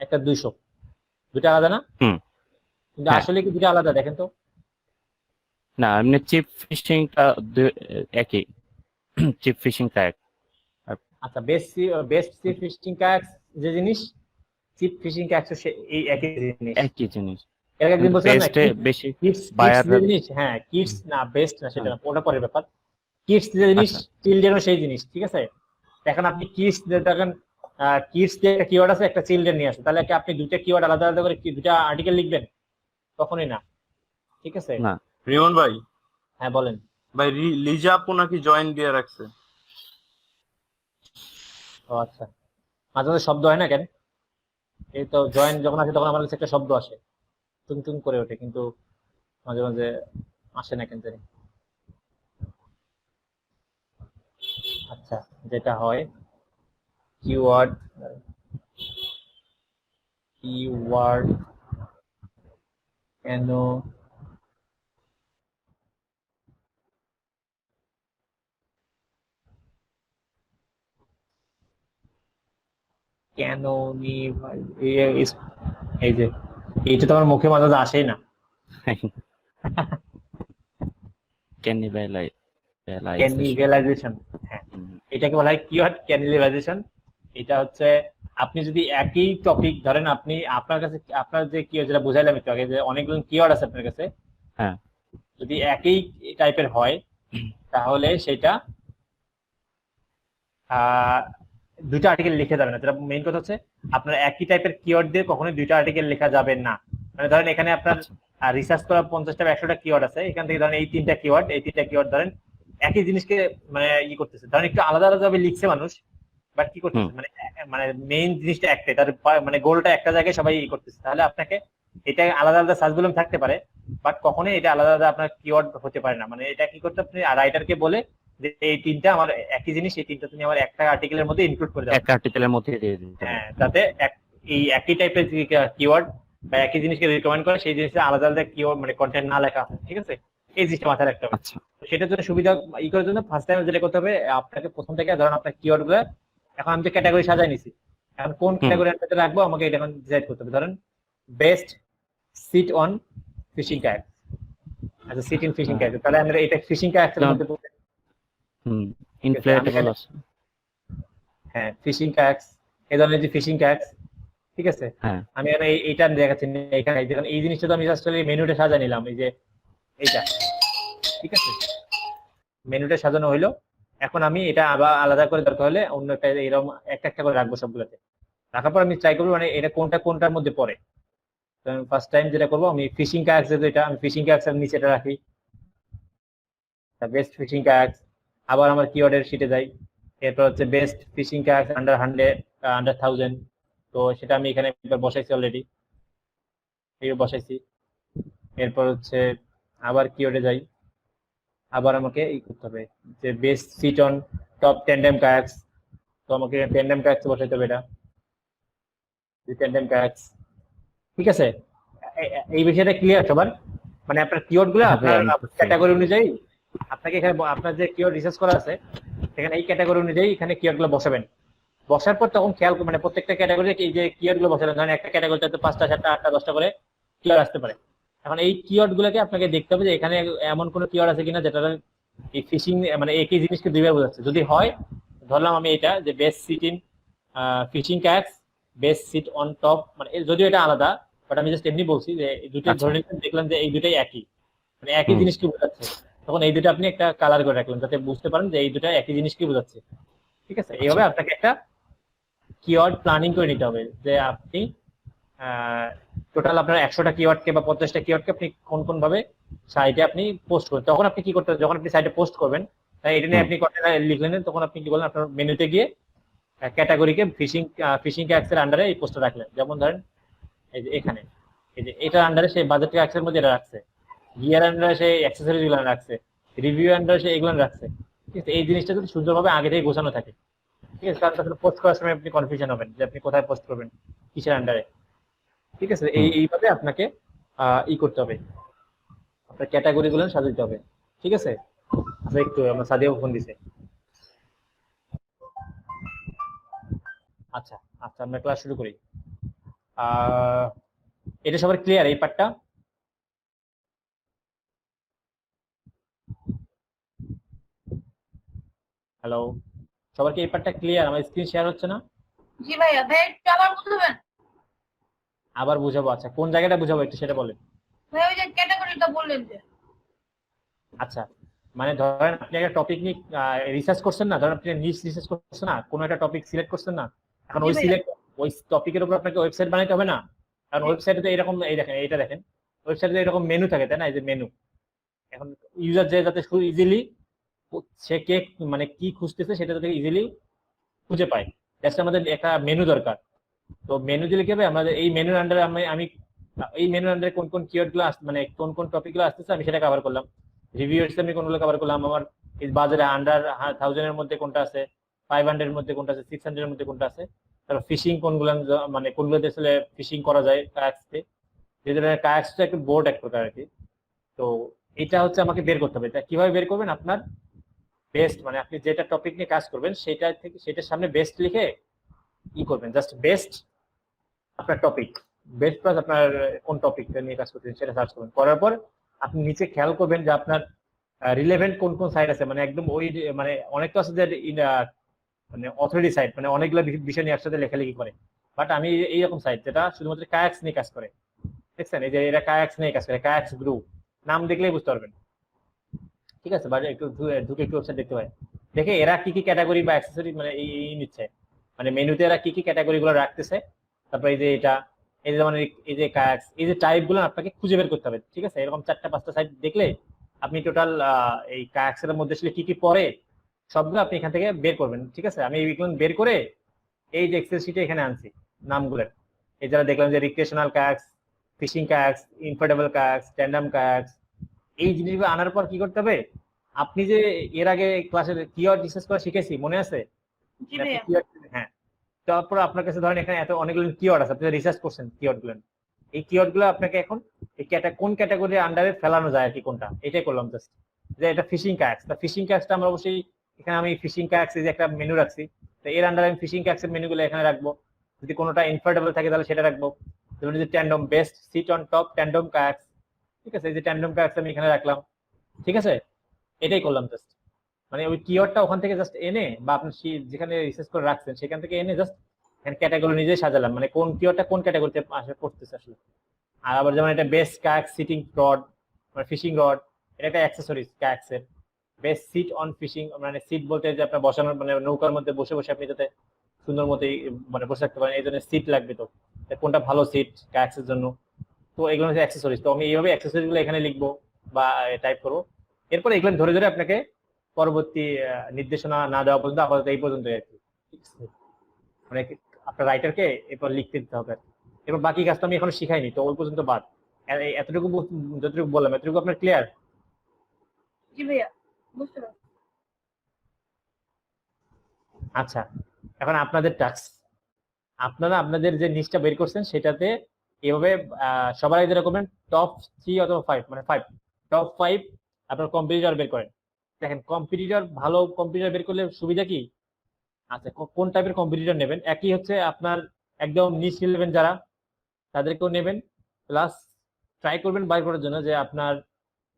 একটা 200, দুটো আলাদা না, হুম। কিন্তু হ্যাঁ, আসলে কি দুটো আলাদা দেখেন তো। না এমনি চিপ ফিশিংটা একই। চিপ ফিশিং কায়াক আচ্ছা, বেস্ট চিপ ফিশিং কায়াক্স যে জিনিস, চিপ ফিশিং কায়াক্স এই একই জিনিস, একই জিনিস, এর একদিন কিন্তু বলছিলাম না, বেস্টে বেশি কিডস কিডস বায়ার। যে জিনিস, হ্যাঁ কিডস না বেস্ট না সেটা হ্যাঁ, না, ওটা পরের ব্যাপার, কিডস যে জিনিস আচ্ছা। চিলড্রেনও সেই জিনিস, ঠিক আছে। এখন আপনি কিডস দেখেন, কিডস যে একটা কিওয়ার্ড আছে, একটা চিলড্রেন নিয়ে আসে, তাহলে কি আপনি দুইটা কিওয়ার্ড আলাদা আলাদা করে দুইটা আর্টিকেল লিখবেন? কখনোই না, ঠিক আছে। না, রিমন ভাই, হ্যাঁ বলেন। ভাই লিজা আপু নাকি জয়েন দিয়ে রাখছে। ও আচ্ছা, মাঝে মাঝে শব্দ হয় না কেন, এই তো জয়েন যখন আসে তখন আমার কাছে একটা শব্দ আসে, টুং টুং করে ওঠে, কিন্তু মাঝে মাঝে আসে না কেন জানি। আচ্ছা, যেটা হয় কিওয়ার্ড, কিওয়ার্ড কেন কেন নি ভাই, এই যে এইটা তো আমার মুখে মাঝে মাঝে আসেই না। ক্যানিভেলাইজেশন। ক্যানিভেলাইজেশন, হ্যাঁ, এটাকে বলা হয় কিওয়ার্ড ক্যানিভেলাইজেশন। এটা হচ্ছে আপনি যদি একই টপিক ধরেন, আপনি আপনার কাছে আপনার যে কিওয়ার্ড যেটা বুঝাইলাম একটু আগে, যে অনেকগুলো কিওয়ার্ড আছে আপনার কাছে, হ্যাঁ, যদি একই টাইপের হয় তাহলে সেটা দুইটা আর্টিকেল লিখে যাবে না। যেটা মেইন কথা হচ্ছে আপনার একই টাইপের কিওয়ার্ড দিয়ে কখনোই দুইটা আর্টিকেল লেখা যাবে না। মানে ধরেন এখানে আপনার আচ্ছা। রিসার্চ করা 50টা 100টা কিওয়ার্ড আছে, এখান থেকে ধরেন এই তিনটা কিওয়ার্ড ধরেন একই জিনিসকে মানে করতেছে, ধরেন একটু আলাদা আলাদা ভাবে লিখছে মানুষ, বাট কি করতেছে মানে মানে মেইন জিনিসটা একটাই, তার মানে গোলটা একটা জায়গায় সবাই করতেছে, তাহলে আপনাকে এটা আলাদা আলাদা সার্চ ভলিউম থাকতে পারে, বাট কখনোই এটা আলাদা আলাদা আপনার কিওয়ার্ড হতে পারে না। মানে এটা কি করতে আপনি রাইটারকে বলে যে এই তিনটা আমার একই জিনিস, এই তিনটা তুমি আমার একটা আর্টিকেলের মধ্যে ইনক্লুড করে দাও, এক আর্টিকেলের মধ্যে দিয়ে দিতে হবে। হ্যাঁ, যাতে এই একই টাইপের কিওয়ার্ড বা একই জিনিসকে রিকমেন্ড করে সেই জিনিসটা আলাদা আলাদা কিওয়ার্ড মানে কন্টেন্ট না লেখা হয়, ঠিক আছে। এই জিনিসটা মাথায় রাখতে হবে। আচ্ছা। তো সেটার জন্য সুবিধা করার জন্য ফার্স্ট টাইম যেটা করতে হবে, আপনাকে প্রথম থেকে ধরেন আপনার কিওয়ার্ড গুলো, এখন আমি তো ক্যাটাগরি সাজাই নিছি, এখন কোন ক্যাটাগরি রাখবো আমাকে এটা এখন ডিসাইড করতে হবে। ধরেন best seat on fishing kayak, আচ্ছা সিট ইন ফিশিং কায়াক, তাহলে আমরা এটা ফিশিং কায়াকের মধ্যে পড়বে। ইনফ্লেটেবল আছে। হ্যাঁ, ফিশিং কায়াক, এই ধরনের যে ফিশিং কায়াক, ঠিক আছে। হ্যাঁ, আমি এখানে এইটা দেখাচ্ছি না, এখানে যেখানে এই জিনিসটা তো আমি জাস্ট মেনুটা সাজা নিলাম, এই যে এইটা, ঠিক আছে, মেনুটা সাজানো হইলো। এখন আমি এটা আবার আলাদা করে দরকার হলে অন্য একটা এরকম একটা একটা করে রাখবো সবগুলোতে, রাখার পর আমি ট্রাই করবো মানে এটা কোনটার মধ্যে পড়ে। তো আমি ফার্স্ট টাইম যেটা করবো, আমি ফিশিং কায়াক্স, যেটা আমি ফিশিং কায়াক্স এর নিচে এটা রাখি, বেস্ট ফিশিং কায়াক্স। আবার আমার কিওয়ার্ডের শিটে যাই, এরপর হচ্ছে বেস্ট ফিশিং কায়াক্স আন্ডার 1000, তো সেটা আমি এখানে একবার বসাইছি অলরেডি, এই বসাইছি। এরপর হচ্ছে আবার কিওয়ার্ডে যাই, আবার আমাকে ই করতে হবে যে best seat on top tandem kayaks, তো আমাকে ট্যান্ডেম কায়াক্স বসাইতে হবে এটা, ট্যান্ডেম কায়াক্স। ঠিক আছে, এই বিষয়টা ক্লিয়ার সবার? মানে আপনার কিওয়ার্ড গুলো হ্যাঁ ভাইয়া, আপনার আমি বুঝছি। ক্যাটাগরি অনুযায়ী আপনাকে এখানে আপনার যে কিওয়ার্ড রিসার্চ করা আছে সেখানে এই ক্যাটাগরি অনুযায়ী এখানে কিওয়ার্ড গুলো বসাবেন। বসার পর তখন খেয়াল মানে প্রত্যেকটা ক্যাটাগরি এই যে কিওয়ার্ড গুলো বসাবেন, ধরেন একটা ক্যাটাগরিতে 5টা 7টা 8টা 10টা করে কিওয়ার্ড আসতে পারে। এখন এই কিওয়ার্ড গুলোকে আপনাকে দেখতে হবে যে এখানে এমন কোনো কিওয়ার্ড আছে কিনা যেটা এই ফিশিং মানে একই জিনিসকে দুইবার বোঝাচ্ছে। যদি হয়, ধরলাম আমি এটা যে best sit in fishing cats, best seat on top, মানে যদিও এটা আলাদা, বাট আমি জাস্ট এমনি বলছি যে এই দুটো আচ্ছা। ধরে নিলাম, দেখলাম যে এই দুটাই একই, মানে একই হুম। জিনিসকে বোঝাচ্ছে, তখন এই দুটো আপনি একটা কালার করে রাখলেন যাতে বুঝতে পারেন যে এই দুটো একই জিনিসকে বোঝাচ্ছে। ঠিক আছে, এইভাবে আপনাকে একটা কিওয়ার্ড প্ল্যানিং করে নিতে হবে যে আপনি টোটাল আপনার 100টা কিওয়ার্ডকে বা 50টা কিওয়ার্ডকে আপনি কোন কোন ভাবে সাইটে আপনি পোস্ট করবেন। তখন আপনি কি করতে হবে, যখন আপনি সাইটে পোস্ট করবেন, তাই এটা নিয়ে হুম। আপনি কন্টেন্ট লিখলেন, তখন আপনি কি বলেন আপনার মেনুতে গিয়ে ক্যাটাগরিকে ফিশিং ক্যাক্সের আন্ডারে এই পোস্টটা রাখলেন। যেমন ধরেন এই যে এখানে এই যে এটার আন্ডারে সেই বাজেট ক্যাক্সের মধ্যে এটা রাখছে, গিয়ার আন্ডারে সেই অ্যাক্সেসরিজ গুলো রাখছে, রিভিউ আন্ডারে সেই এগুলো রাখছে। ঠিক আছে, এই জিনিসটা যদি সুন্দরভাবে আগে থেকে গোছানো থাকে, ঠিক আছে, কারণ তাহলে পোস্ট করার সময় আপনি কনফিউশন হবেন যে আপনি কোথায় পোস্ট করবেন, কিসের আন্ডারে। ঠিক আছে, হুম। এইভাবে আপনাকে ই করতে হবে, আপনার ক্যাটাগরি গুলো সাজাতে হবে। ঠিক আছে, আচ্ছা একটু আমার সাদিয়া ফোন দিছে। আচ্ছা আচ্ছা, আমরা ক্লাস শুরু করি। এটা সবার ক্লিয়ার এই পার্টটা? হ্যালো, সবার কি এই পার্টটা ক্লিয়ার? আমার স্ক্রিন শেয়ার হচ্ছে না? জি ভাইয়া, ভাই একটু আবার বুঝাবেন? আবার বুঝাবো? আচ্ছা, কোন জায়গাটা বুঝাবো একটু সেটা বলেন। ভাই ওই যে ক্যাটাগরিটা বললেন যে। আচ্ছা, মানে ধরেন আপনি একটা টপিক নিয়ে রিসার্চ করছেন না, ধরেন আপনি নিশ রিসার্চ করছেন না, কোনো একটা টপিক সিলেক্ট করছেন না, এখন জি ওই ভাইয়া। সিলেক্ট ওই টপিকের উপর আপনাকে ওয়েবসাইট বানাইতে হবে না? কারণ জি। ওয়েবসাইটে তো এরকম, এই দেখেন এটা দেখেন, ওয়েবসাইটে এরকম মেনু থাকে তাই না, এই যে মেনু। এখন ইউজার যে যাতে ইজিলি সে কে মানে কি খুঁজতেছে সেটা যাতে ইজিলি খুঁজে পায়, জাস্ট আমাদের একটা মেনু দরকার। তো মেনু দিলে কি হবে, আমাদের এই মেনুর আন্ডারে আমি এই মেনুর আন্ডারে কোন কোন কিওয়ার্ড গুলো মানে কোন কোন টপিক গুলো আসতেছে আমি সেটা কভার করলাম। রিভিউয়ার্স আমি কোনগুলো কভার করলাম, আমার এই বাজারে আন্ডার 1000 এর মধ্যে কোনটা আছে, 500 এর মধ্যে কোনটা আছে, 600 এর মধ্যে কোনটা আছে, তারপর ফিশিং কোনগুলো মানে কোনগুলোতে আসলে ফিশিং করা যায় কায়াক্সে, যে ধরনের কায়াক্স একটা বোর্ড এক প্রকার আর কি। তো এটা হচ্ছে আমাকে বের করতে হবে। এটা কিভাবে বের করবেন, আপনার বেস্ট মানে আপনি যেটা টপিক নিয়ে কাজ করবেন সেটা থেকে সেটার সামনে বেস্ট লিখে ই করবেন, জাস্ট বেস্ট আপনার টপিক, বেস্ট প্লাস আপনার কোন টপিক নিয়ে কাজ করছেন সেটা সার্চ করবেন। করার পর আপনি নিচে খেয়াল করবেন যে আপনার রিলেভেন্ট কোন কোন সাইট আছে, মানে একদম ওই মানে অনেক তো আছে যে মানে অথরিটি সাইট, মানে অনেকগুলো বিষয় নিয়ে একসাথে লেখালেখি করে, বাট আমি এইরকম সাইট যেটা শুধুমাত্র কায়াক্স নিয়ে কাজ করে, দেখছেন এই যে এরা কায়াক্স নিয়ে কাজ করে, কায়াক্স গ্রুপ নাম দেখলেই বুঝতে পারবেন। ঠিক আছে, বাট একটু ঢুকে একটু ওয়েবসাইট দেখতে হয়, দেখে এরা কি কি ক্যাটাগরি বা অ্যাক্সেসরি মানে এই নিচ্ছে, মানে মেনুতে এরা কি কি ক্যাটাগরি গুলো রাখতেছে। তারপর এই যে এটা, এই যে যেমন এই যে কায়াক্স, এই যে টাইপ গুলো আপনাকে খুঁজে বের করতে হবে। ঠিক আছে, এরকম 4টা 5টা সাইট দেখলে আপনি টোটাল এই কায়াক্স এর মধ্যে আসলে কি কি পড়ে সবগুলো আপনি এখান থেকে বের করবেন। ঠিক আছে, আমি এইগুলো বের করে এই যে এক্সেল শিটে এখানে আনছি নামগুলোর। এই যারা দেখলাম যে রিক্রিয়েশনাল কায়াক্স, ফিশিং কায়াক্স, ইনফোর্ডেবল কায়াক্স, ট্যান্ডাম কায়াক্স, এই জিনিসগুলো আনার পর কি করতে হবে, আপনি যে এর আগে ক্লাসে কিওয়ার্ড রিসার্চ করা শিখেছি মনে আছে? জি ভাইয়া। হ্যাঁ, তারপর আপনার কাছে ধরেন এখানে এত অনেকগুলো কিওয়ার্ড আছে, আপনি রিসার্চ করছেন কিওয়ার্ড গুলো, এই কিওয়ার্ড গুলো আপনাকে এখন এই কোন ক্যাটাগরির আন্ডারে ফেলানো যায় আর কি, কোনটা, এটাই করলাম জাস্ট। যে এটা ফিশিং কায়াক্স, তা ফিশিং কায়াক্সটা আমরা অবশ্যই এখানে আমি ফিশিং কায়াক্স যে একটা মেনু রাখছি, তো এর আন্ডারে আমি ফিশিং কায়াক্সের মেনুগুলো এখানে রাখবো। যদি কোনোটা ইনফোর্ডেবল থাকে তাহলে সেটা রাখবো, যেমন যে ট্যান্ডম বেস্ট সিট অন টপ ট্যান্ডম কায়াক্স। ঠিক আছে, এই যে ট্যান্ডম কায়াক্স আমি এখানে রাখলাম। ঠিক আছে, এটাই করলাম জাস্ট, মানে ওই কিওয়ার্ডটা ওখান থেকে জাস্ট এনে বা আপনি যেখানে রিসার্চ করে রাখছেন সেখান থেকে এনে জাস্ট এখানে ক্যাটাগরি নিজেই সাজালাম, মানে কোন কিওয়ার্ডটা কোন ক্যাটাগরিতে আসলে পড়তেছে আসলে। আর আবার যেমন এটা বেস্ট কায়াক সিটিং রড মানে ফিশিং রড, এটা একটা অ্যাক্সেসরিজ কায়াক্সের। বেস্ট সিট অন ফিশিং মানে সিট বলতে যে আপনার বসানোর মানে নৌকার মধ্যে বসে বসে আপনি যাতে সুন্দর মতোই মানে বসে থাকতে পারেন, এই জন্য সিট লাগবে। তো কোনটা ভালো সিট কায়াক্সের জন্য, তো এগুলো হচ্ছে অ্যাক্সেসরিজ। তো আমি এইভাবে অ্যাক্সেসরিজ গুলো এখানে লিখবো বা টাইপ করবো। এরপর এগুলো ধরে ধরে আপনাকে পরবর্তী নির্দেশনা না দেওয়া পর্যন্ত আপাতত এই পর্যন্ত আর কি। ঠিক আছে, মানে আপনার রাইটারকে এরপর লিখতে দিতে হবে। এরপর বাকি কাজটা আমি এখনো শিখাইনি, তো ওই পর্যন্ত বাদ। এতটুকু যতটুকু বললাম এতটুকু আপনার ক্লিয়ার? জি ভাইয়া। বুঝতে পারছি। আচ্ছা, এখন আপনাদের টাস্ক, আপনারা আপনাদের যে নিচটা বের করছেন সেটাতে এভাবে সবার আগে যেটা করবেন টপ 3 অথবা 5, মানে 5, টপ 5 আপনার কম্পিটিটর বের করেন। দেখেন কম্পিটিটর, ভালো কম্পিটিটর বের করলে সুবিধা কি? আচ্ছা, কোন টাইপের কম্পিটিটর নেবেন? একই হচ্ছে আপনার একদম নিচ লেভেল যারা, তাদেরকেও নেবেন, প্লাস ট্রাই করবেন বাইর করার জন্য যে আপনার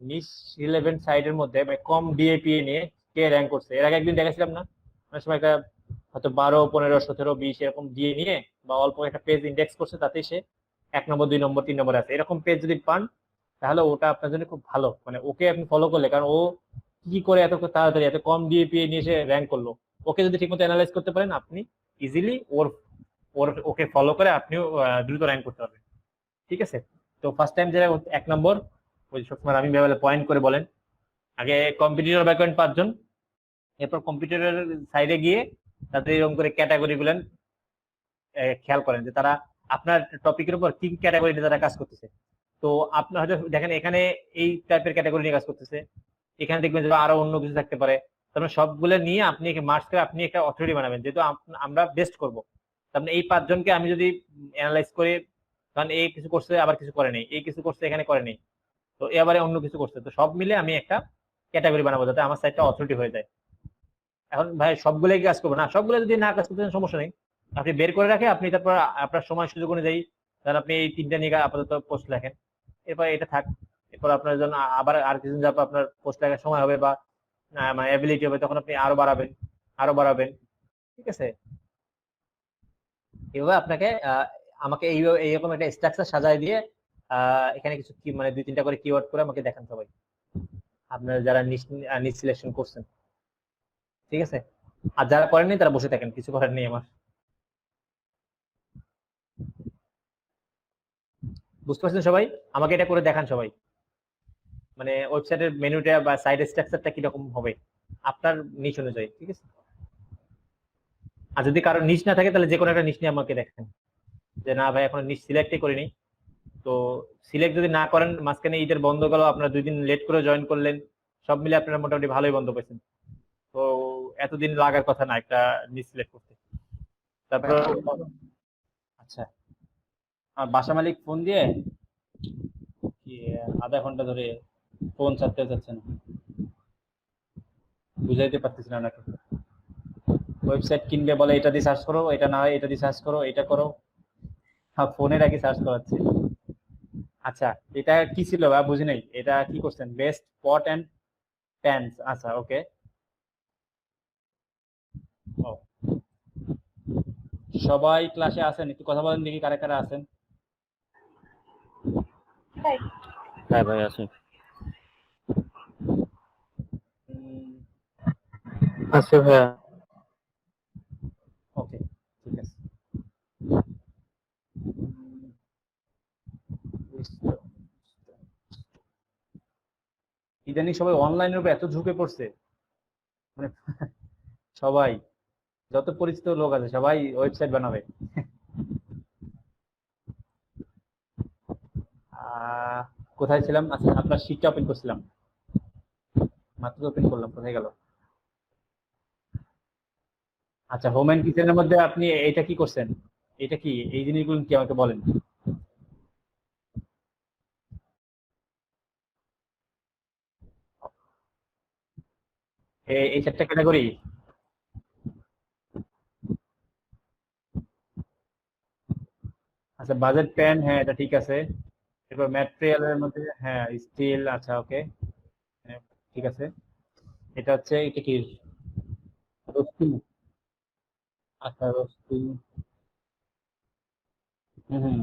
নিচ 11 সাইডের মধ্যে কম ডিএপি নিয়ে কে র্যাঙ্ক করছে। এর আগে একদিন দেখাছিলাম না, অনেক সময় একটা হয়তো 12, 15, 17, 20 এরকম দিয়ে নিয়ে বা অল্প একটা পেজ ইন্ডেক্স করছে, তাতে সে 1 নম্বর, 2 নম্বর, 3 নম্বর আছে, এরকম পেজ যদি পান তাহলে ওটা আপনার জন্য খুব ভালো। মানে ওকে আপনি ফলো করলে, কারণ ও কি করে এত তাড়াতাড়ি এত কম ডিএপি নিয়ে এসে র্যাঙ্ক করলো, ওকে যদি ঠিকমতো অ্যানালাইজ করতে পারেন আপনি ইজিলি ওকে ফলো করে আপনিও দ্রুত র্যাঙ্ক করতে পারবেন। ঠিক আছে, তো ফার্স্ট টাইম যারা 1 নম্বর, ওই সবসময় আমি ভেবে পয়েন্ট করে বলেন, আগে কম্পিটিটর বের করেন 5 জন, এরপর কম্পিউটারের সাইডে গিয়ে তাদের এরকম করে ক্যাটাগরি গুলো খেয়াল করেন যে তারা আপনার টপিকের উপর কি ক্যাটাগরি নিয়ে তারা কাজ করতেছে। তো আপনার হয়তো দেখেন এখানে এই টাইপের ক্যাটাগরি নিয়ে কাজ করতেছে, এখানে দেখবেন যে আরো অন্য কিছু থাকতে পারে। তারপরে সবগুলো নিয়ে আপনি মার্চ করে আপনি একটা অথরিটি বানাবেন, যেহেতু আমরা বেস্ট করবো। তারপরে এই 5 জনকে আমি যদি অ্যানালাইজ করে, কারণ এই কিছু করছে আবার কিছু করে নেই, এই কিছু করছে এখানে করে নেই, তো এবারে অন্য কিছু করছে, তো সব মিলে আমি একটা ক্যাটাগরি বানাবো যাতে আমার সাইটটা অথরিটি হয়ে যায়। এখন ভাই সবগুলোই কাজ করবো না, সবগুলো যদি না কাজ করতে সমস্যা নেই, আপনি বের করে রাখে আপনি তারপর আপনার সময় সুযোগ অনুযায়ী ধর আপনি এই 3টা নিয়ে আপাতত পোস্ট লেখেন, এরপর এটা থাক, এরপর আপনার জন্য আবার আর কিছুদিন যাবে আপনার পোস্ট লেখার সময় হবে বা মানে অ্যাবিলিটি হবে, তখন আপনি আরো বাড়াবেন। ঠিক আছে, এভাবে আপনাকে আমাকে এইরকম একটা স্ট্রাকচার সাজায় দিয়ে এখানে কিছু কি মানে 2-3টা করে কিওয়ার্ড করে আমাকে দেখান সবাই, আপনারা যারা নিচ সিলেকশন করছেন। ঠিক আছে, আর যারা করেননি তারা বসে থাকেন, কিছু করার নেই আমার। বুঝতে পারছেন সবাই? আমাকে এটা করে দেখান সবাই, মানে ওয়েবসাইটের মেনুটা বা সাইট স্ট্রাকচারটা কিরকম হবে আপনার নিচ অনুযায়ী। ঠিক আছে, আর যদি কারো নিচ না থাকে তাহলে যে কোনো একটা নিচ নিয়ে আমাকে দেখেন, যে না ভাই এখন নিচ সিলেক্টই করিনি। তো সিলেক্ট যদি না করেন, মাঝখানে ঈদের বন্ধ গেল, আপনারা 2 দিন লেট করে জয়েন করলেন, সব মিলে আপনারা মোটামুটি ভালোই বন্ধ পেয়েছেন, তো এতদিন লাগার কথা না একটা নিচ সিলেক্ট করতে। তারপর আচ্ছা, আমার বাসা মালিক ফোন দিয়ে কি আধা ঘন্টা ধরে ফোন ছাড়তে যাচ্ছেন, বুঝাইতে পারতেছি না ওনাকে। ওয়েবসাইট কিনবে বলে এটা দিয়ে সার্চ করো, এটা না হয় এটা দিয়ে সার্চ করো, এটা করো, ফোনের আগে সার্চ করাচ্ছে। আচ্ছা, এটা কি ছিল বা বুঝি নাই, এটা কি করছেন? Best pot and pans. আচ্ছা, ওকে। সবাই ক্লাসে আছেন? একটু কথা বলেন দেখি কারা কারা আছেন। তাই হ্যাঁ ভাই আছে। আছে ভাইয়া। ওকে, ঠিক আছে। ইদানিং সবাই অনলাইনের উপর এত ঝুঁকে পড়ছে, মানে সবাই যত পরিচিত লোক আছে সবাই ওয়েবসাইট বানাবে। কোথায় ছিলাম? আচ্ছা, আপনার শীটটা ওপেন করছিলাম, মাত্র ওপেন করলাম, কোথায় গেল? আচ্ছা, হোম এন্ড কিচেনের মধ্যে আপনি এটা কি করছেন? এটা কি, এই জিনিসগুলো কি আমাকে বলেন। এই 4টা ক্যাটাগরি। আচ্ছা, বাজেট পেন, হ্যাঁ এটা ঠিক আছে। এরপর ম্যাটেরিয়ালের মধ্যে হ্যাঁ স্টিল, আচ্ছা ওকে, ঠিক আছে। এটা হচ্ছে, এটা কি রোস্টিং? আচ্ছা রোস্টিং, হুম।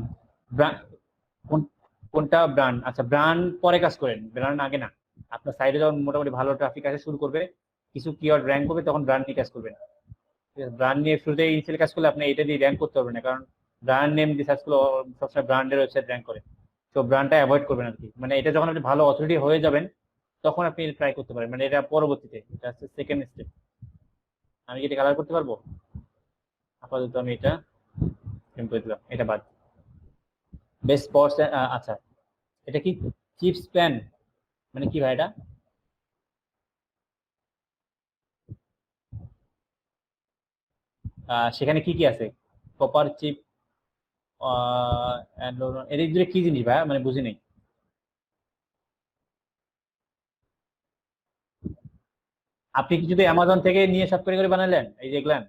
কোনটা ব্র্যান্ড? আচ্ছা, ব্র্যান্ড পরে কাজ করেন, ব্র্যান্ড আগে না। আপনার সাইডে যখন মোটামুটি ভালো ট্রাফিক আসা শুরু করবে, কিছু কিওয়ার্ড র্যাঙ্ক করবে, তখন ব্র্যান্ড নিয়ে কাজ করবেন। ব্র্যান্ড নিয়ে শুরুতে ইনিশিয়াল কাজ করলে আপনি এটা দিয়ে র্যাঙ্ক করতে পারবেন না, কারণ ব্র্যান্ড নেম দিয়ে সার্চ করলে সবসময় ব্র্যান্ডের ওয়েবসাইট র্যাঙ্ক করে। তো ব্র্যান্ডটা অ্যাভয়েড করবেন আর কি, মানে এটা যখন আপনি ভালো অথরিটি হয়ে যাবেন তখন আপনি ট্রাই করতে পারেন, মানে এটা পরবর্তীতে, এটা হচ্ছে সেকেন্ড স্টেপ। আমি কি এটা কালার করতে পারবো? আপাতত আমি এটা করে দিলাম, এটা বাদ। বেস্ট স্পটস, আচ্ছা এটা কি চিপস প্যান, মানে কি ভাই এটা? সেখানে কি কি আছে? কপার চিপ, এর দুটো কি জিনিস ভাই, মানে বুঝি নাই। আপনি কি শুধু অ্যামাজন থেকে নিয়ে সব করে করে বানালেন এই যেগুলান?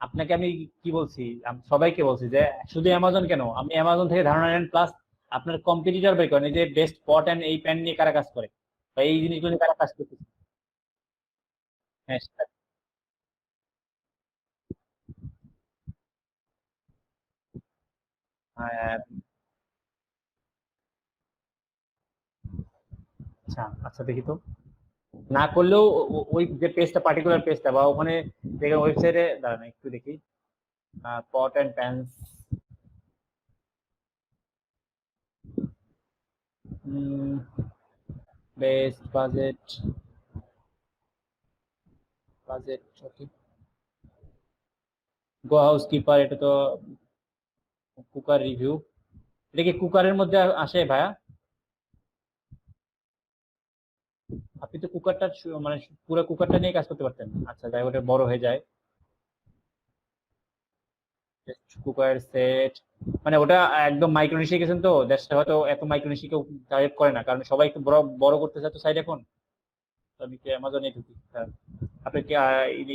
আপনাকে আমি কি বলছি, আমি সবাইকে বলছি যে শুধু অ্যামাজন কেন, আপনি অ্যামাজন থেকে ধারণা নেন, প্লাস আপনার কম্পিটিটর বের করেন, এই যে বেস্ট পট এন্ড এই প্যান নিয়ে কারা কাজ করে বা এই জিনিসগুলো নিয়ে কারা কাজ করতেছে। হ্যাঁ আহ, আচ্ছা আচ্ছা, দেখি তো। না করলেও ওই যে পেজটা, পার্টিকুলার পেজটা বা ওখানে দেখেন ওয়েবসাইটে, দাঁড়ান একটু দেখি। Pot and pans, best budget, budget okay, go housekeeper, এটা তো কুকার রিভিউ। এটা কি কুকারের মধ্যে আসে ভাইয়া? আপনি তো কুকারটা মানে পুরো কুকারটা নিয়ে কাজ করতে পারতেন। আচ্ছা যাই, ওটা বড় হয়ে যায়। কুকার সেট, মানে ওটা একদম মাইক্রোনেশিয়া গেছেন তো দেশটা, হয়তো এত মাইক্রোনেশিয়া কেউ টার্গেট করে না, কারণ সবাই একটু বড় বড় করতে চায় তো সাইড এখন। তো আমি কি অ্যামাজনে ঢুকি? হ্যাঁ। আপনি কি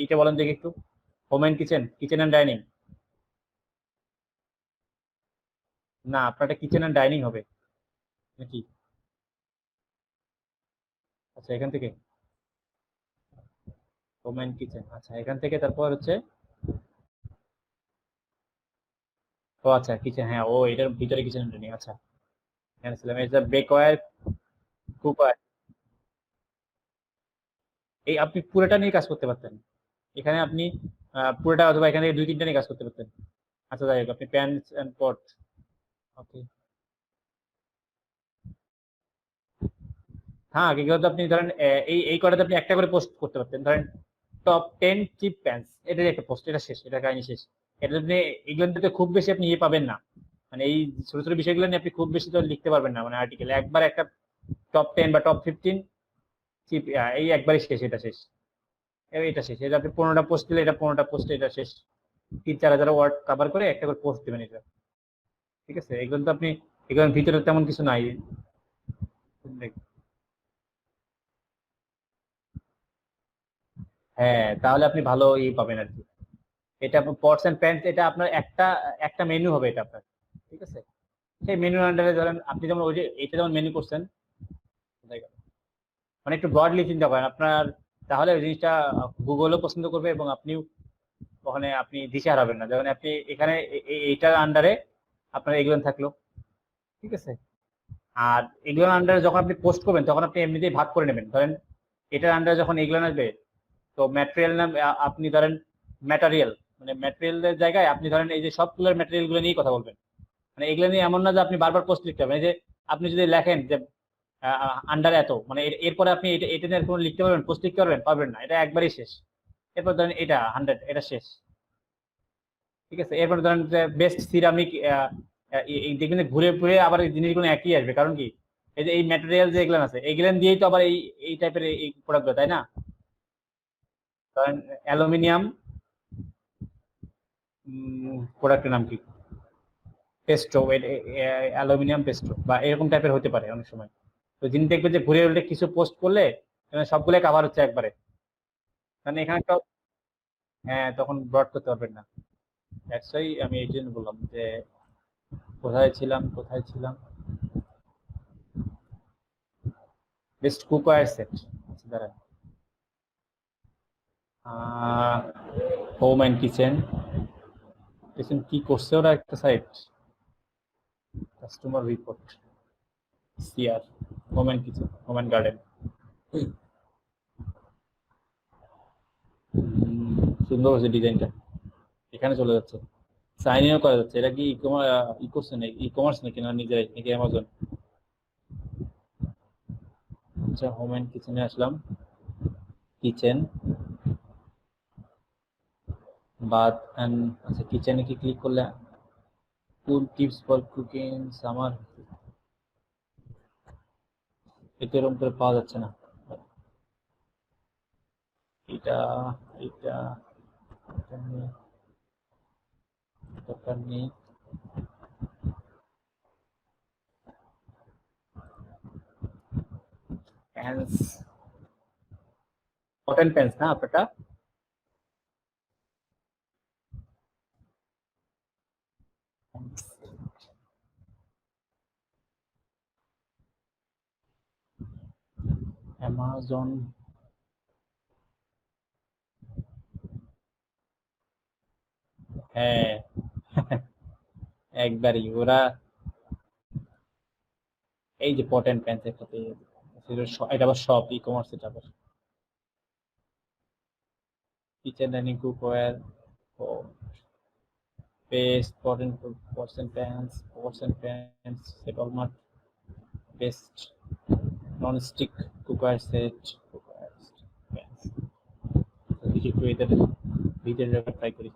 এইটা বলেন দেখি একটু। Home and kitchen, kitchen and dining. না, আপনারটা কিচেন এন্ড ডাইনিং হবে নাকি? আচ্ছা এখান থেকে হোম এন্ড কিচেন, আচ্ছা এখান থেকে তারপর হচ্ছে, ও আচ্ছা কিচেন, হ্যাঁ ও এটার ভিতরে কিচেন এন্ড ডাইনিং, আচ্ছা এখানে ছিলাম। এটা বেকওয়্যার, কুকার, এই আপনি পুরোটা নিয়ে কাজ করতে পারতেন এখানে। আপনি পুরোটা অথবা এখানে দুই তিনটা নিয়ে কাজ করতে পারতেন। আচ্ছা যাই হোক, আপনি প্যান এন্ড পট, ওকে। হ্যাঁ এগুলো তো আপনি ধরেন এই এই কটাতে আপনি একটা করে পোস্ট করতে পারতেন, ধরেন টপ 10 চিপ প্যান্স, এটাই একটা পোস্ট, এটা শেষ, এটা কাহিনী শেষ। এটা আপনি এগুলোতে খুব বেশি আপনি ইয়ে পাবেন না, মানে এই ছোট ছোট বিষয়গুলো নিয়ে আপনি খুব বেশি তো লিখতে পারবেন না, মানে আর্টিকেল একবার একটা টপ 10 বা টপ 15 চিপ, এই একবারই শেষ, এটা শেষ, এটা শেষ। এটা আপনি 15টা পোস্ট দিলে এটা 15টা পোস্ট, এটা শেষ। 3-4 হাজার ওয়ার্ড কভার করে একটা করে পোস্ট দিবেন এটা, ঠিক আছে? এগুলো তো আপনি, এগুলোর ভিতরে তেমন কিছু নাই। হ্যাঁ তাহলে আপনি ভালো ই পাবেন আর কি। এটা পটস এন্ড প্যান্স, এটা আপনার একটা একটা মেনু হবে এটা আপনার, ঠিক আছে? সেই মেনুর আন্ডারে ধরেন আপনি যেমন ওই যে এটা যেমন মেনু করছেন, কোথায় গেল? মানে একটু ব্রডলি চিন্তা করেন আপনার, তাহলে ওই জিনিসটা গুগলও পছন্দ করবে এবং আপনিও ওখানে আপনি দিশে হারাবেন না। যেমন আপনি এখানে এইটার আন্ডারে আপনার এগুলো থাকলো, ঠিক আছে? আর এগুলোর আন্ডারে যখন আপনি পোস্ট করবেন তখন আপনি এমনিতেই ভাগ করে নেবেন, ধরেন এটার আন্ডারে যখন এগুলো আসবে, তো ম্যাটেরিয়াল নাম আপনি ধরেন ম্যাটেরিয়াল, মানে ম্যাটেরিয়ালের জায়গায় আপনি ধরেন এই যে সবগুলোর ম্যাটেরিয়াল গুলো নিয়ে কথা বলবেন। মানে এগুলো নিয়ে এমন না যে আপনি বারবার পোস্ট লিখতে হবে, এই যে আপনি যদি লেখেন যে আন্ডার এত, মানে এরপরে আপনি এটা এটা নিয়ে কোনো লিখতে পারবেন, পোস্ট লিখতে পারবেন? পারবেন না, এটা একবারই শেষ। এরপর ধরেন এটা 100, এটা শেষ, ঠিক আছে? এরপর ধরেন যে বেস্ট সিরামিক, দেখবেন যে ঘুরে ঘুরে আবার এই জিনিসগুলো একই আসবে, কারণ কি এই যে এই ম্যাটেরিয়াল যে এগুলো আছে এগুলো দিয়েই তো আবার এই এই টাইপের এই প্রোডাক্টগুলো, তাই না? ধরেন অ্যালুমিনিয়াম, প্রোডাক্টের নাম কি, পেস্ট্রো, অ্যালুমিনিয়াম পেস্ট্রো বা এরকম টাইপের হতে পারে অনেক সময়। তো যিনি দেখবে যে ঘুরে উল্টে কিছু পোস্ট করলে সবগুলো কাভার হচ্ছে একবারে, মানে এখানে একটা, হ্যাঁ তখন ব্রড করতে পারবেন না। দ্যাটস ওয়াই আমি এই জন্য বললাম যে কোথায় ছিলাম, কোথায় ছিলাম। বেস্ট কুকওয়্যার সেট, আচ্ছা দাঁড়ান, হোম অ্যান্ড কিচেন, কিচেন কি করছে ওরা, একটা site, customer report, CR, home and kitchen, home and garden. সুন্দর হচ্ছে ডিজাইনটা, এখানে চলে যাচ্ছে, সাইন ইনও করা যাচ্ছে। এটা কি ই করছে নাকি, ই কমার্স নাকি, না নিজেরাই নাকি অ্যামাজন? আচ্ছা হোম অ্যান্ড কিচেনে আসলাম, কিচেন, বাথ অ্যান্ড, আচ্ছা কিচেনে কি ক্লিক করলে কুল টিপস ফর কুকিং সামার, এটা এরকম করে পাওয়া যাচ্ছে না এটা। এটা এটা নেই, দরকার নেই। প্যান্টস, কটন প্যান্টস না আপনারটা? অ্যামাজন, হ্যাঁ একবারই ওরা এই যে কটন প্যান্টস একটাতে, এটা আবার শপ ই কমার্স, এটা আবার kitchen dining cookware, best, pots and pans, set Walmart, best, non stick cookware set, cookware pans. দেখি একটু এটা ভিতরে ট্রাই করি।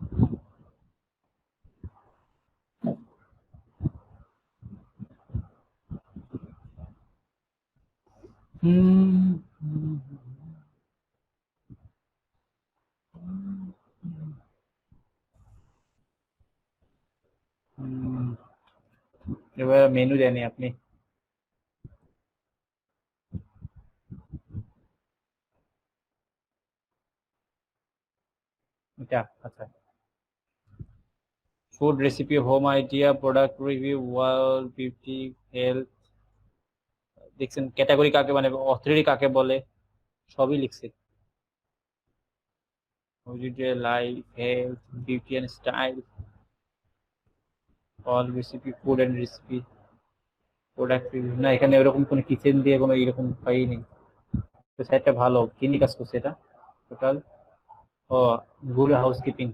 এবার মেনু জানি আপনি, এটা আচ্ছা, food recipe, home idea, product review, world beauty, health, দেখছেন ক্যাটাগরি কাকে মানে অথরিটি কাকে বলে সবই লিখছে। Life, health, beauty and style, all recipe, food and recipe, product review. না এখানে এরকম কোনো কিচেন দিয়ে কোনো এরকম পাই নেই। তো সাইটটা ভালো, কি নিয়ে কাজ করছে এটা টোটাল? ও গুড হাউসকিপিং,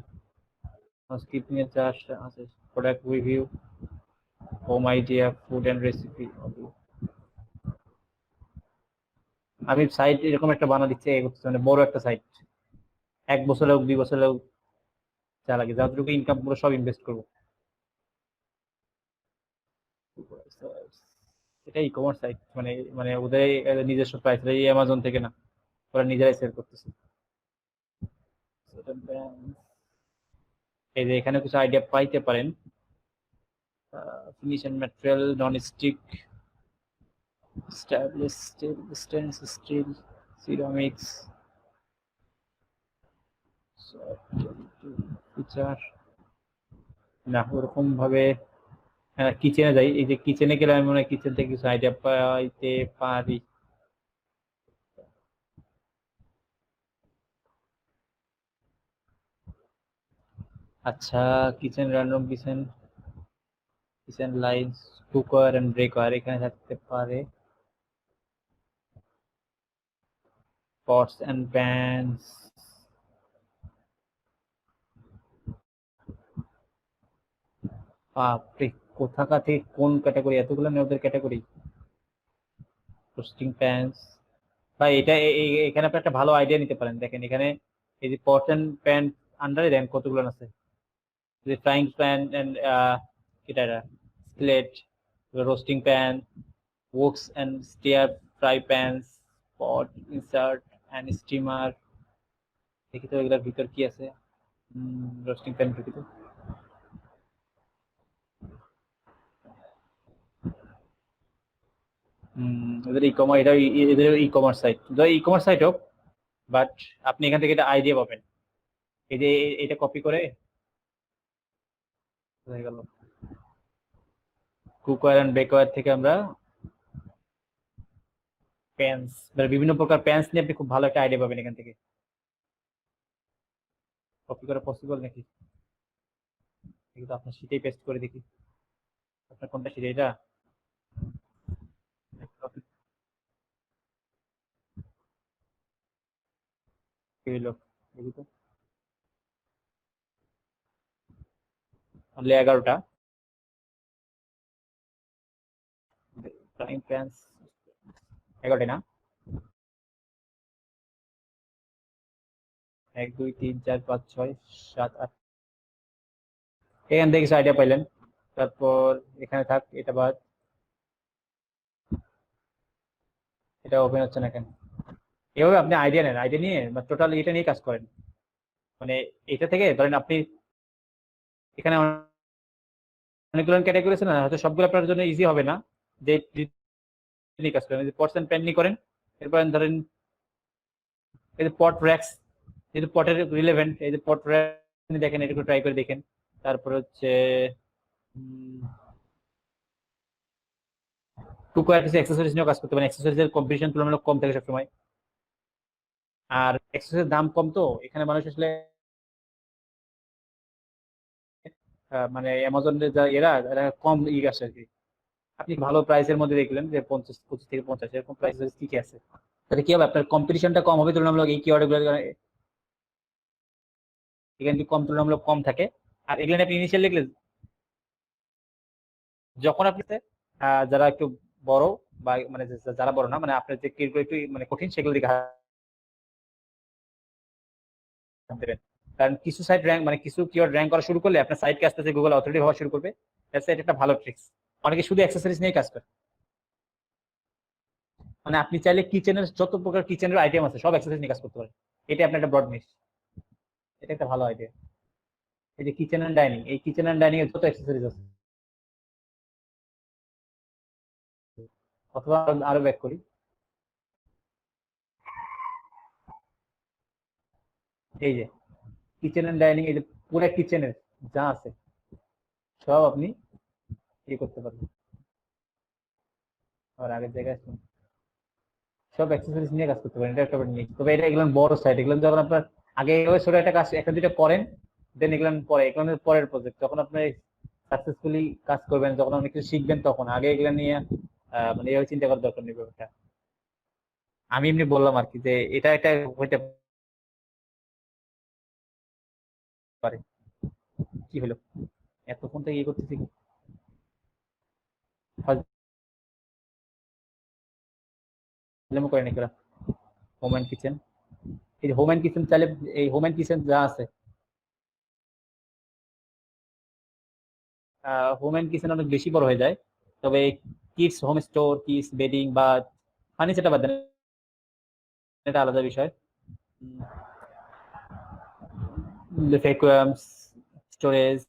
হাউসকিপিং এর চার্জ আছে, product review, home idea, food and recipe. আমি সাইট এরকম একটা বানা দিচ্ছে মানে বড় একটা সাইট, 1 বছর হোক 2 বছর হোক যা লাগে, যতটুকু ইনকাম পুরো সব ইনভেস্ট করবো। এটা ই কমার্স সাইট, মানে মানে ওদের নিজস্ব প্রাইস, এই অ্যামাজন থেকে না, ওরা নিজেরাই সেল করতেছে। এই যে এখানে কিছু আইডিয়া পাইতে পারেন, finish and material, non stick, stainless steel, stainless steel, ceramics, feature না ওরকম ভাবে। কিচেনে যাই, এই যে কিচেনে গেলে আমি মনে হয় কিচেন থেকে কিছু আইডিয়া পাইতে পারি। আচ্ছা, kitchen random kitchen, kitchen lines, cooker and breaker এখানে থাকতে পারে, পটস এন্ড প্যানস, বাপরে কোথাকা থেকে কোন ক্যাটাগরি, এতগুলো নেই ওদের ক্যাটাগরি। রোস্টিং প্যানস, ভাই এটা এখানে আপনি একটা ভালো আইডিয়া নিতে পারেন। দেখেন এখানে এই যে পটস এন্ড প্যান আন্ডারে দেন কতগুলো আছে, যে ফ্রাইং প্যান এন্ড এটা skillet, roasting pan, wokes and stir fry pans, pot, insert and steamer। দেখি তো এগুলোর ভিতর কি আছে। রোস্টিং প্যান দেখি তো, এদের ই কমার্স, এটা এদের e commerce site, e commerce site হোক, বাট আপনি এখান থেকে একটা আইডিয়া পাবেন। এই যে এটা কপি করে হয়ে গেল, কুকওয়্যার এন্ড বেকওয়্যার থেকে আমরা প্যান্স, বিভিন্ন প্রকার প্যান্স নিয়ে আপনি খুব ভালো একটা আইডিয়া পাবেন এখান থেকে। কপি করা পসিবল নাকি? কিন্তু আপনার শীটেই পেস্ট করে দেখি, আপনার কোনটা শীট, এটা কি হইলো দেখি তো, তাহলে 11টা ফ্রাইং প্যান্স, 11টা না, 1 2 3 4 5 6 7 8, এখান থেকে কিছু আইডিয়া পাইলেন। তারপর এখানে থাক, এটা বাদ, এটা ওপেন হচ্ছে না কেন? এভাবে আপনি আইডিয়া নেন, আইডিয়া নিয়ে বা টোটাল এটা নিয়ে কাজ করেন। মানে এটা থেকে ধরেন আপনি এখানে অনেকগুলো ক্যাটাগরি আছে না, হয়তো সবগুলো আপনার জন্য ইজি হবে না, যে নিয়ে কাজ করেন, পটস এন্ড প্যান নিয়ে করেন, এরপর ধরেন এই যে পট র্যাক্স, যেহেতু পটের রিলেভেন্ট, এই যে পট র্যাক্স দেখেন, এটা একটু ট্রাই করে দেখেন। তারপর হচ্ছে টুকরা কিছু অ্যাক্সেসরিজ নিয়েও কাজ করতে পারেন, অ্যাক্সেসরিজের কম্পিটিশন তুলনামূলক কম থাকে সবসময়, আর অ্যাক্সেসরিজের দাম কম, তো এখানে মানুষ আসলে মানে অ্যামাজনের যা এরা কম আসে আর কি। আপনি ভালো প্রাইসের মধ্যে দেখলেন যে 25 থেকে 50 এরকম প্রাইস কি কি আছে, তাহলে কি হবে, আপনার কম্পিটিশনটা কম হবে তুলনামূলক এই কিওয়ার্ড গুলো এখানে কম, তুলনামূলক কম থাকে। আর এগুলো আপনি ইনিশিয়াল লিখলে যখন আপনি যারা একটু বড় বা মানে যারা বড় না, মানে আপনার যে কিওয়ার্ড একটু মানে কঠিন, সেগুলো দিকে হাত দেবেন। কারণ কিছু সাইট র্যাঙ্ক মানে কিছু কিওয়ার্ড র্যাঙ্ক করা শুরু করলে আপনার সাইটকে আস্তে আস্তে গুগল অথরিটি হওয়া শুরু করবে। এটা একটা ভালো ট্রিক্স। অনেকে শুধু অ্যাক্সেসরিজ নিয়ে কাজ করে, মানে আপনি চাইলে কিচেনের যত প্রকার কিচেনের আইটেম আছে সব অ্যাক্সেসরিজ নিয়ে কাজ করতে পারেন। এটা আপনার একটা ব্রড নিশ, এটা একটা ভালো আইডিয়া। এই যে কিচেন এন্ড ডাইনিং, এই কিচেন এন্ড ডাইনিং এর যত অ্যাক্সেসরিজ আছে, অথবা আরো ব্যাক করি, এই যে কিচেন এন্ড ডাইনিং, এই যে পুরো কিচেনের যা আছে সব আপনি ইয়ে করতে পারবেন। আর আগের জায়গায় সব অ্যাক্সেসরিজ নিয়ে কাজ করতে পারেন, এটা একটা নিয়ে। তবে এটা এগুলো বড় সাইট, এগুলো যখন আপনার আগে এভাবে ছোট একটা কাজ একটা দুটো করেন, দেন এগুলো পরে, এগুলো পরের প্রজেক্ট, যখন আপনি সাকসেসফুলি কাজ করবেন, যখন আপনি কিছু শিখবেন, তখন আগে এগুলো নিয়ে মানে এইভাবে চিন্তা করার দরকার নেই ব্যাপারটা। আমি এমনি বললাম আর কি যে এটা একটা হইতে পারে। কি হলো, এত ফোন থেকে ইয়ে করতেছি, করে নাকি ওরা। হোম অ্যান্ড কিচেন, এই যে হোম অ্যান্ড কিচেন চাইলে, এই হোম অ্যান্ড কিচেন যা আছে, হোম অ্যান্ড কিচেন অনেক বেশি বড় হয়ে যায়। তবে kids home store, kids bedding বা ফার্নিচারটা বাদ দেন, এটা আলাদা বিষয়। ভ্যাকুয়ামস, স্টোরেজ,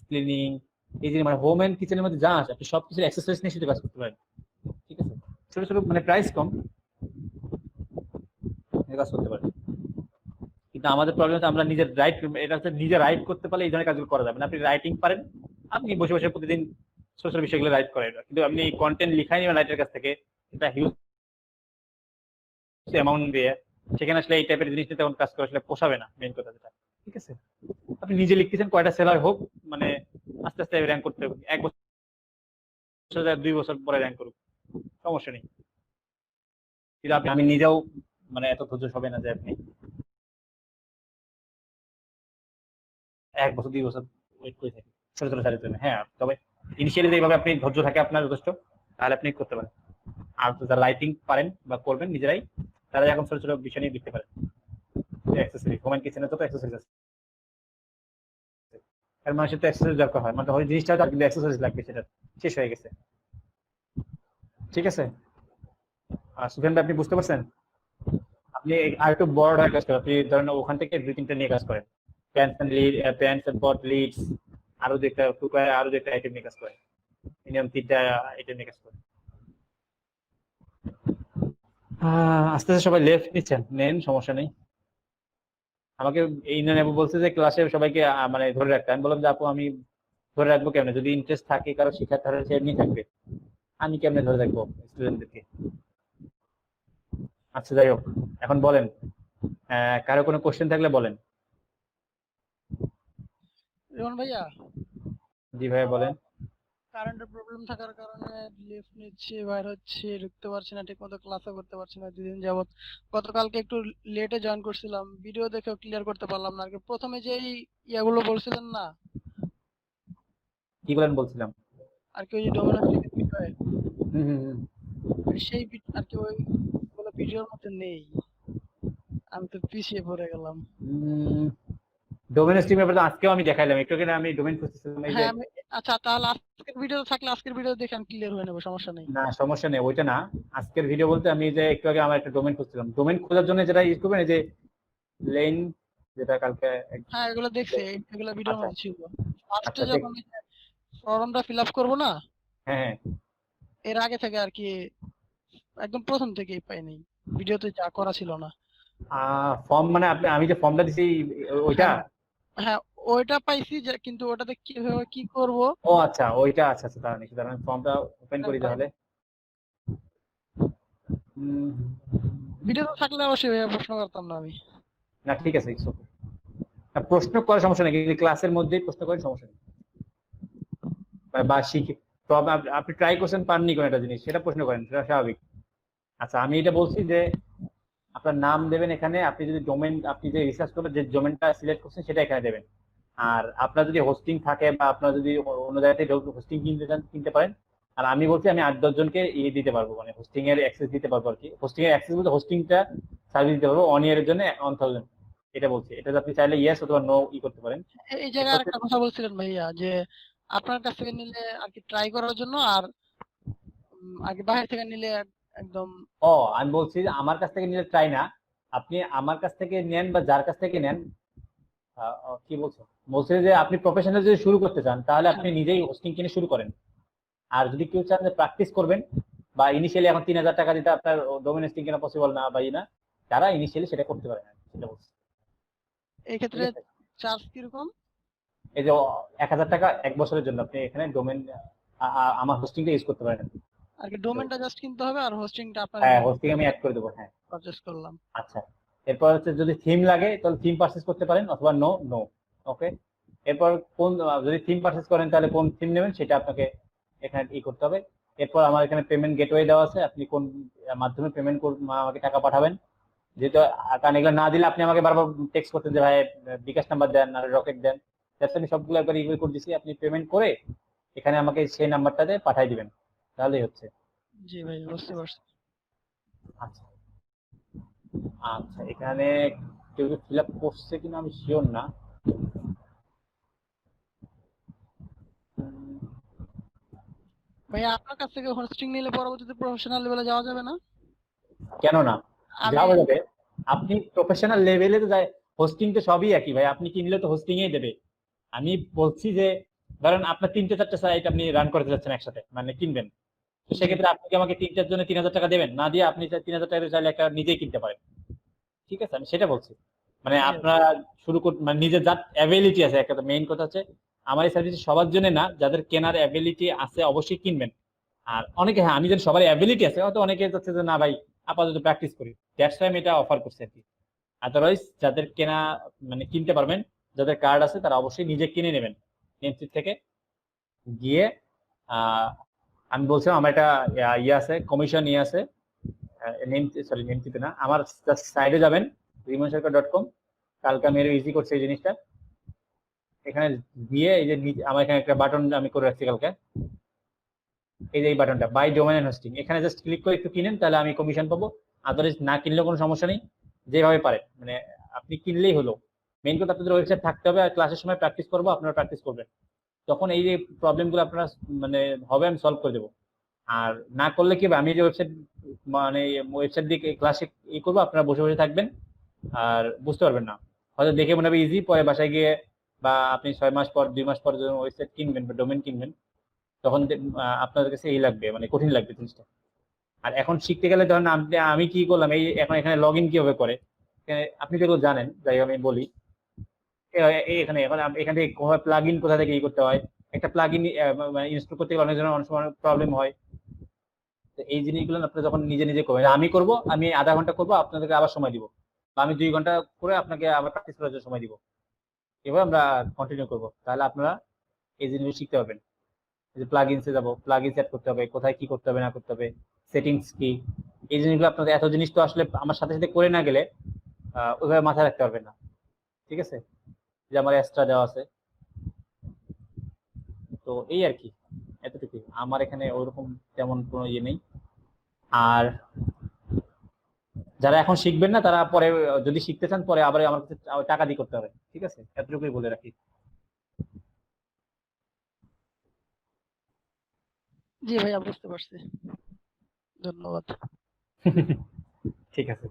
ক্লিনিং, এই যে মানে হোম এন্ড কিচেনের মধ্যে যা আছে আপনি সবকিছু অ্যাক্সেসরিজ নিয়ে শুধু কাজ করতে পারেন। ঠিক আছে, ছোট ছোট মানে প্রাইস কম, কাজ করতে পারেন। কিন্তু আমাদের প্রবলেম হচ্ছে আমরা নিজের রাইট, এটা হচ্ছে নিজে রাইট করতে পারলে এই ধরনের কাজগুলো করা যাবে না। আপনি রাইটিং পারেন, আপনি বসে বসে প্রতিদিন সোশ্যাল বিষয়গুলো রাইট করেন, কিন্তু আপনি কন্টেন্ট লিখাই নেবেন রাইটারের কাছ থেকে, এটা হিউজ অ্যামাউন্ট দিয়ে, সেখানে আসলে এই টাইপের জিনিস নিয়ে তেমন কাজ করে আসলে পোষাবে না, মেইন কথা যেটা। ঠিক আছে, আপনি নিজে লিখতেছেন, কয়টা সেলার হোক, মানে আস্তে আস্তে র্যাঙ্ক করতে হবে, 1 বছর 2 বছর পরে র্যাঙ্ক করুক, সমস্যা নেই। কিন্তু আমি নিজেও মানে এত ধৈর্য হবে না যে আপনি 1 বছর 2 বছর ওয়েট করে থাকি ছোট ছোট সাইজের জন্য। হ্যাঁ, তবে ইনিশিয়ালি যেভাবে আপনি ধৈর্য থাকে আপনার যথেষ্ট, তাহলে আপনি করতে পারেন। আর যারা লাইটিং পারেন বা করবেন নিজেরাই, তারা এখন ছোট ছোট বিষয় নিয়ে লিখতে পারেন। অ্যাক্সেসরি, হোম অ্যান্ড কিচেনের যত অ্যাক্সেসরিজ আছে, আর মানুষের তো অ্যাক্সেসরিজ দরকার হয়, মানে ওই জিনিসটা কিন্তু অ্যাক্সেসরিজ লাগবে, সেটা শেষ হয়ে গেছে। ঠিক আছে, আর সুফিয়ান ভাই আপনি বুঝতে পারছেন? আপনি আর একটু বড় হয়ে কাজ করেন, আপনি ধরেন ওখান থেকে 2-3টা নিয়ে কাজ করেন, প্যান্টস এন্ড পট লিডস, আরো যেটা টুকায়, আরো যেটা আইটেম নিয়ে কাজ করেন, মিনিমাম 3টা আইটেম নিয়ে কাজ করেন। আস্তে আস্তে সবাই লেফট নিচ্ছেন, নেন, সমস্যা নেই। আমাকে এই আপু বলছে যে ক্লাসে সবাইকে মানে ধরে রাখতে, আমি বললাম যে আপু আমি ধরে রাখবো কেমনে, যদি ইন্টারেস্ট থাকে কারো শিক্ষার, তাহলে সে এমনি থাকবে, আমি কেমনে ধরে রাখবো স্টুডেন্টদেরকে। আচ্ছা যাই হোক, এখন বলেন, কারো কোনো কোশ্চেন থাকলে বলেন। রিমন ভাইয়া, জি ভাইয়া বলেন। কারেন্টের প্রবলেম থাকার কারণে লিফট নিচ্ছে, বাইর হচ্ছে, ঢুকতে পারছি না, ঠিক মতো ক্লাসও করতে পারছি না 2 দিন যাবত। গতকালকে একটু লেটে জয়েন করছিলাম, ভিডিও দেখেও ক্লিয়ার করতে পারলাম না। আর কি প্রথমে যে ইয়াগুলো বলছিলেন না, কি বলেন বলছিলাম? আর কি ওই যে ডোমিনোস বিষয়ে, হুম হুম হুম। সেই আর কি ওইগুলো ভিডিওর মধ্যে নেই, আমি তো পিছিয়ে পড়ে গেলাম। ডোমেন স্ট্রিমের ব্যাপারে আজকেও আমি দেখাইলাম, একটু আগে আমি ডোমেন খুঁজতেছিলাম, এই যে হ্যাঁ, আচ্ছা তাহলে আজকের ভিডিও থাকলে আজকের ভিডিও দেখে আমি ক্লিয়ার হয়ে নেবো, সমস্যা নেই। না সমস্যা নেই, ওইটা না। আজকের ভিডিও বলতে আমি যে একটু আগে আমার একটা ডোমেন খুঁজছিলাম, ডোমেন খোঁজার জন্য যেটা ইউজ করবেন, এই যে লেন, যেটা কালকে হ্যাঁ এগুলো দেখছি, এগুলো ভিডিওর আচ্ছা মধ্যে ছিল। ফার্স্টে আচ্ছা যখন ফর্মটা ফিল আপ করবো না, হ্যাঁ হ্যাঁ এর আগে থেকে আর কি একদম প্রথম থেকেই পাইনি, ভিডিওতে যা করা ছিল না। ফর্ম মানে আমি যে ফর্মটা দিছি ওইটা। হ্যাঁ হ্যাঁ, ওইটা পাইছি যে, কিন্তু ওটাতে কিভাবে কি করব ও আচ্ছা ওইটা, আচ্ছা আচ্ছা দাঁড়ান ফর্মটা ওপেন করি তাহলে। উম, ভিডিওতে থাকলে অবশ্যই ভাইয়া প্রশ্ন করতাম না আমি। না ঠিক আছে, it's okay। না, প্রশ্ন করার সমস্যা নেই, কিন্তু ক্লাসের মধ্যেই প্রশ্ন করেন, সমস্যা নেই। বা শিখে তো আপনি ট্রাই করছেন, পাননি কোন একটা জিনিস, সেটা প্রশ্ন করেন, সেটা স্বাভাবিক। আচ্ছা আমি এটা বলছি যে আপনার নাম দেবেন এখানে, আপনি যদি ডোমেন, আপনি যে রিসার্চ করবেন যে ডোমেনটা সিলেক্ট করছেন সেটা এখানে দেবেন। আর আপনার যদি হোস্টিং থাকে বা আপনার যদি অন্য জায়গা থেকে হোস্টিং কিনতে চান কিনতে পারেন। আর আমি বলছি আমি 8-10 জনকে ইয়ে দিতে পারবো, মানে হোস্টিং এর অ্যাক্সেস দিতে পারবো আর কি। হোস্টিং এর অ্যাক্সেস বলতে হোস্টিংটা সার্ভিস দিতে পারবো 1 ইয়ারের জন্য 1000, এটা বলছি। এটা আপনি চাইলে ইয়েস অথবা নো করতে পারেন। এই জায়গায় আরেকটা কথা বলছিলেন ভাইয়া, যে আপনার কাছ থেকে নিলে আর কি ট্রাই করার জন্য, আর আগে বাইরে থেকে নিলে একদম। ও আমি বলছি যে আমার কাছ থেকে নিলে ট্রাই না, আপনি আমার কাছ থেকে নেন বা যার কাছ থেকে নেন। কি বলছো, বলছে যে আপনি প্রফেশনাল যদি শুরু করতে চান তাহলে আপনি নিজেই হোস্টিং কিনে শুরু করেন। আর যদি কেউ চান যে প্র্যাকটিস করবেন বা ইনিশিয়ালি এখন 3000 টাকা দিতে আপনার ডোমেন হোস্টিং কেনা পসিবল না বা না, তারা ইনিশিয়ালি সেটা করতে পারেন, সেটা বলছি। এই ক্ষেত্রে চার্জ কিরকম? এই যে 1000 টাকা 1 বছরের জন্য আপনি এখানে ডোমেন আমার হোস্টিংটা ইউজ করতে পারেন। আর কি ডোমেনটা জাস্ট কিনতে হবে আর হোস্টিংটা আপনার হ্যাঁ হোস্টিং আমি অ্যাড করে দেবো, হ্যাঁ। পারচেজ করলাম। আচ্ছা এরপর হচ্ছে যদি থিম লাগে তাহলে থিম পারচেজ করতে পারেন, অথবা নো নো। ওকে, এরপর কোন যদি থিম পারচেজ করেন তাহলে কোন থিম নেবেন সেটা আপনাকে এখানে করতে হবে। এরপর আমার এখানে পেমেন্ট গেটওয়ে দেওয়া আছে, আপনি কোন মাধ্যমে পেমেন্ট আমাকে টাকা পাঠাবেন। যেহেতু কারণ এগুলো না দিলে আপনি আমাকে বারবার টেক্সট করতেন যে ভাই বিকাশ নাম্বার দেন আর রকেট দেন, যাতে আমি সবগুলো একবার ইমেল করে দিচ্ছি, আপনি পেমেন্ট করে এখানে আমাকে সেই নাম্বারটাতে পাঠিয়ে দিবেন, তাহলেই হচ্ছে। জি ভাই বুঝতে পারছি। আচ্ছা আচ্ছা এখানে কেউ ফিল আপ করছে কিনা আমি শিওর না। ভাইয়া আপনার কাছ থেকে হোস্টিং নিলে পরবর্তীতে প্রফেশনাল লেভেলে যাওয়া যাবে না? কেন না, আমি যাওয়া যাবে। আপনি প্রফেশনাল লেভেলে তো যায়, হোস্টিং তো সবই একই ভাই, আপনি কিনলে তো হোস্টিং এই দেবে। আমি বলছি যে ধরেন আপনার 3-4টা সাইট আপনি রান করতে যাচ্ছেন একসাথে, মানে কিনবেন, তো সেক্ষেত্রে আপনি কি আমাকে 3টার জন্য 3000 টাকা দেবেন? না দিয়ে আপনি 3000 টাকা চাইলে একটা নিজেই কিনতে পারেন, ঠিক আছে, আমি সেটা বলছি। মানে আপনারা শুরু মানে নিজের যার অ্যাবিলিটি আছে, একটা মেইন কথা হচ্ছে আমার এই সার্ভিস সবার জন্য না, যাদের কেনার অ্যাবিলিটি আছে অবশ্যই কিনবেন। আর অনেকে, হ্যাঁ আমি জানি সবার অ্যাবিলিটি আছে, হয়তো অনেকে যাচ্ছে যে না ভাই আপাতত প্র্যাকটিস করি, দ্যাটস ওয়াই আমি এটা অফার করছি আর কি। আদারওয়াইজ যাদের কেনা মানে কিনতে পারবেন, যাদের কার্ড আছে তারা অবশ্যই নিজে কিনে নেবেন নেমসিট থেকে গিয়ে। আমি বলছিলাম আমার একটা ইয়ে আছে, কমিশন ইয়ে আছে, নেমসিতে না, আমার সাইডে যাবেন rimonsarkar.com। কালকে আমি ইজি করছি এই জিনিসটা, এখানে গিয়ে এই যে আমার এখানে একটা বাটন আমি করে রাখছি কালকে, এই যে এই বাটনটা বাই ডোমেন এন্ড হোস্টিং, এখানে জাস্ট ক্লিক করে একটু কিনেন, তাহলে আমি কমিশন পাবো। আদারওয়াইজ না কিনলেও কোনো সমস্যা নেই, যেভাবে পারেন মানে আপনি কিনলেই হলো। মেইন কথা আপনাদের ওয়েবসাইট থাকতে হবে, আর ক্লাসের সময় প্র্যাকটিস করবো, আপনারা প্র্যাকটিস করবেন, তখন এই যে প্রবলেমগুলো আপনারা মানে হবে আমি সলভ করে দেবো। আর না করলে কি হবে, আমি যে ওয়েবসাইট মানে ওয়েবসাইট দিয়ে ক্লাসে ই করবো, আপনারা বসে বসে থাকবেন আর বুঝতে পারবেন না, হয়তো দেখে মনে হবে ইজি, পরে বাসায় গিয়ে বা আপনি 6 মাস পর 2 মাস পর যখন ওয়েবসাইট কিনবেন বা ডোমেন কিনবেন, তখন আপনাদের কাছে এই লাগবে, মানে কঠিন লাগবে জিনিসটা। আর এখন শিখতে গেলে ধরেন আমি কি করলাম, এই এখন এখানে লগ ইন কিভাবে করে, আপনি যেগুলো জানেন, যাই আমি বলি এখানে এখন এখান থেকে প্লাগ ইন কোথা থেকে ই করতে হয়, একটা প্লাগ ইন ইনস্টল করতে গেলে অনেক জনের অনেক সময় প্রবলেম হয়। তো এই জিনিসগুলো আপনারা যখন নিজে নিজে করবেন, আমি করব, আমি আধা ঘন্টা করবো, আপনাদেরকে আবার সময় দিব, বা আমি 2 ঘন্টা করে আপনাকে আবার প্র্যাকটিস করার জন্য সময় দিব, এভাবে আমরা কন্টিনিউ করবো, তাহলে আপনারা এই জিনিসগুলো শিখতে পারবেন। যে প্লাগইনসে যাব, প্লাগইন সেট করতে হবে, কোথায় কি করতে হবে না করতে হবে, সেটিংস কি, এই জিনিসগুলো আপনাদের এত জিনিস তো আসলে আমার সাথে সাথে করে না গেলে ওইভাবে মাথায় রাখতে পারবেন না, ঠিক আছে। যে আমার এক্সট্রা দেওয়া আছে, তো এই আর কি, এতটুকুই আমার এখানে ওইরকম তেমন কোনো ইয়ে নেই। আর যারা এখন শিখবেন না তারা পরে যদি শিখতে চান পরে আবার আমার কাছে টাকা দিয়ে করতে হবে, ঠিক আছে, এতটুকুই বলে রাখি। জি ভাইয়া বুঝতে পারছি, ধন্যবাদ। ঠিক আছে।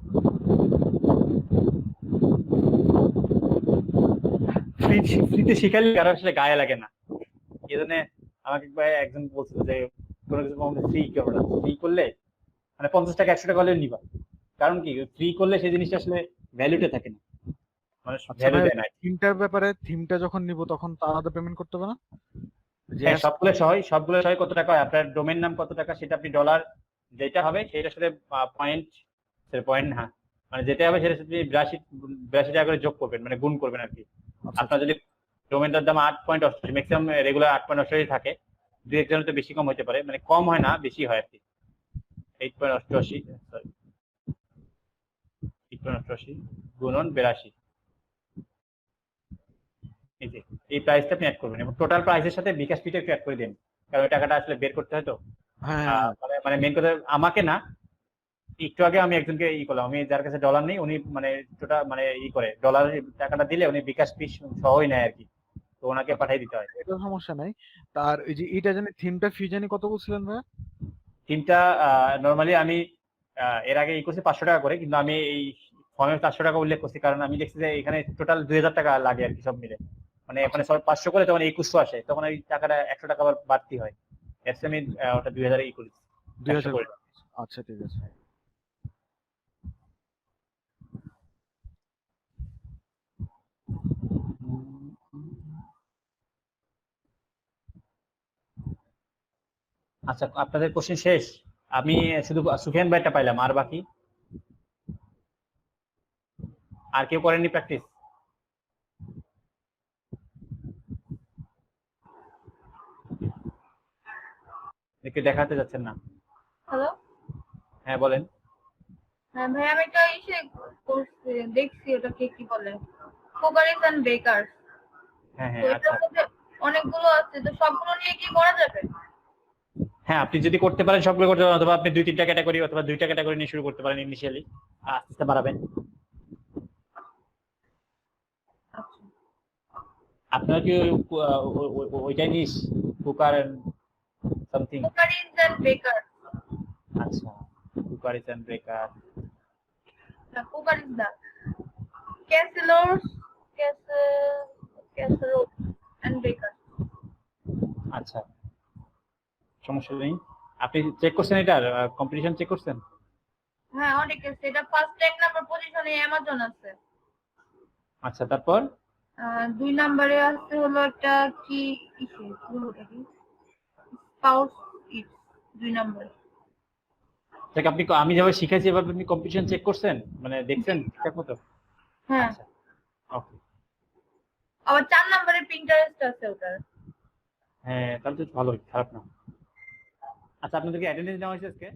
ফ্রিতে শিখালে কারো আসলে গায়ে লাগে না, এই জন্য আমাকে একজন বলছিল যে কোনো কিছু ফ্রি করবে না, ফ্রি করলে মানে 50 টাকা 100 টাকা হলেও নিবা, কারণ কি ফ্রি করলে সেই জিনিসটা আসলে ভ্যালুটা থাকে না, মানুষ আচ্ছা ভ্যালু ভাই, দেয় না। থিমটার ব্যাপারে, থিমটা যখন নিব তখন তো আলাদা পেমেন্ট করতে হবে না? যে হ্যাঁ, সবগুলো সহায় কত টাকা হয়, আপনার ডোমেন নাম কত টাকা সেটা আপনি ডলার যেটা হবে সেটা সাথে পয়েন্ট, পয়েন্ট না, মানে যেটা হবে সেটা সাথে 82 টাকা করে যোগ করবেন, মানে গুণ করবেন আর কি। আচ্ছা আপনার যদি ডোমেনটার দাম 8.88, ম্যাক্সিমাম রেগুলার 8.88 থাকে, দুই একজনের তো বেশি কম হতে পারে, মানে কম হয় না বেশি হয় আর কি। 8.88, সরি 8.88 গুণন 82, এই যে এই প্রাইসটা আপনি অ্যাড করবেন এবং টোটাল প্রাইসের সাথে বিকাশ ফিটা একটু অ্যাড করে দিন, কারণ ওই টাকাটা আসলে বের করতে হয় তো। হ্যাঁ, মানে মেন কথা আমাকে না, একটু আগে আমি একজনকে করলাম, আমি যার কাছে ডলার নেই উনি মানে টোটাল মানে করে ডলার টাকাটা দিলে উনি বিকাশ ফি সহই নেয় আর কি, তো ওনাকে পাঠিয়ে দিতে হয়। এটা সমস্যা নাই। তার ওই যে এটা জানি থিমটা ফি জানি কত বলছিলেন ভাইয়া? তিনটা নরমালি আমি এর আগে করছি 500 টাকা করে, কিন্তু আমি এই ফর্মে 400 টাকা উল্লেখ করছি, কারণ আমি দেখছি যে এখানে টোটাল 2000 টাকা লাগে আর কি সব মিলে, মানে ওখানে সব 500 করে তখন 2100 আসে, তখন ওই টাকাটা 100 টাকা আবার বাড়তি হয়, এর আমি ওটা 2000 করেছি, 2000 করে। আচ্ছা ঠিক আছে। আচ্ছা, আপনাদের কোশ্চেন শেষ? আমি শুধু সুফিয়ান ভাইটা পাইলাম, আর বাকি আর কেউ করেননি প্র্যাকটিস? কেউ দেখাতে যাচ্ছেন না? হ্যালো। হ্যাঁ বলেন। হ্যাঁ ভাই, আমি একটা ইসে করছি, দেখছি ওটা কি বলে, কুকারিজ এন্ড বেকার। হ্যাঁ তো হ্যাঁ, আচ্ছা। এটার মধ্যে অনেকগুলো আছে, তো সবগুলো নিয়ে কি করা যাবে? হ্যাঁ, আপনি যদি করতে পারেন সবগুলো করতে পারেন, অথবা আপনি 2-3টা ক্যাটাগরি অথবা 2টা ক্যাটাগরি নিয়ে শুরু করতে পারেন ইনিশিয়ালি, আস্তে আস্তে বাড়াবেন। আচ্ছা। আপনার কি ওইটাই নিস, কুকার সামথিং? কুকারিজ এন্ড বেকার। আচ্ছা, কুকার এন্ড ব্রেকার। না, কুকারিজ না, ক্যাসেরোলস, ক্যাসেরোল এন্ড বেকার। আচ্ছা, সমস্যা নেই। আপনি চেক করছেন এটার কম্পিটিশন চেক করছেন? হ্যাঁ, অনেক আছে, এটা ফার্স্ট 1 নাম্বার পজিশনে অ্যামাজন আছে। আচ্ছা, তারপর 2 নম্বরে আছে হলো একটা কি ওটা কি স্পাউস ইট, 2 নম্বরে। দেখ আপনি, আমি যেভাবে শিখেছি এভাবে আপনি কম্পিটিশন চেক করছেন, মানে দেখছেন ঠিকঠাক মতো? হ্যাঁ, আচ্ছা, ওকে। আবার 4 নম্বরে পিন্টারেস্ট আছে ওটার। হ্যাঁ, তাহলে তো ভালোই, খারাপ না। আচ্ছা, আপনাদেরকে অ্যাটেন্ডেন্স নেওয়া হয়েছে আজকে?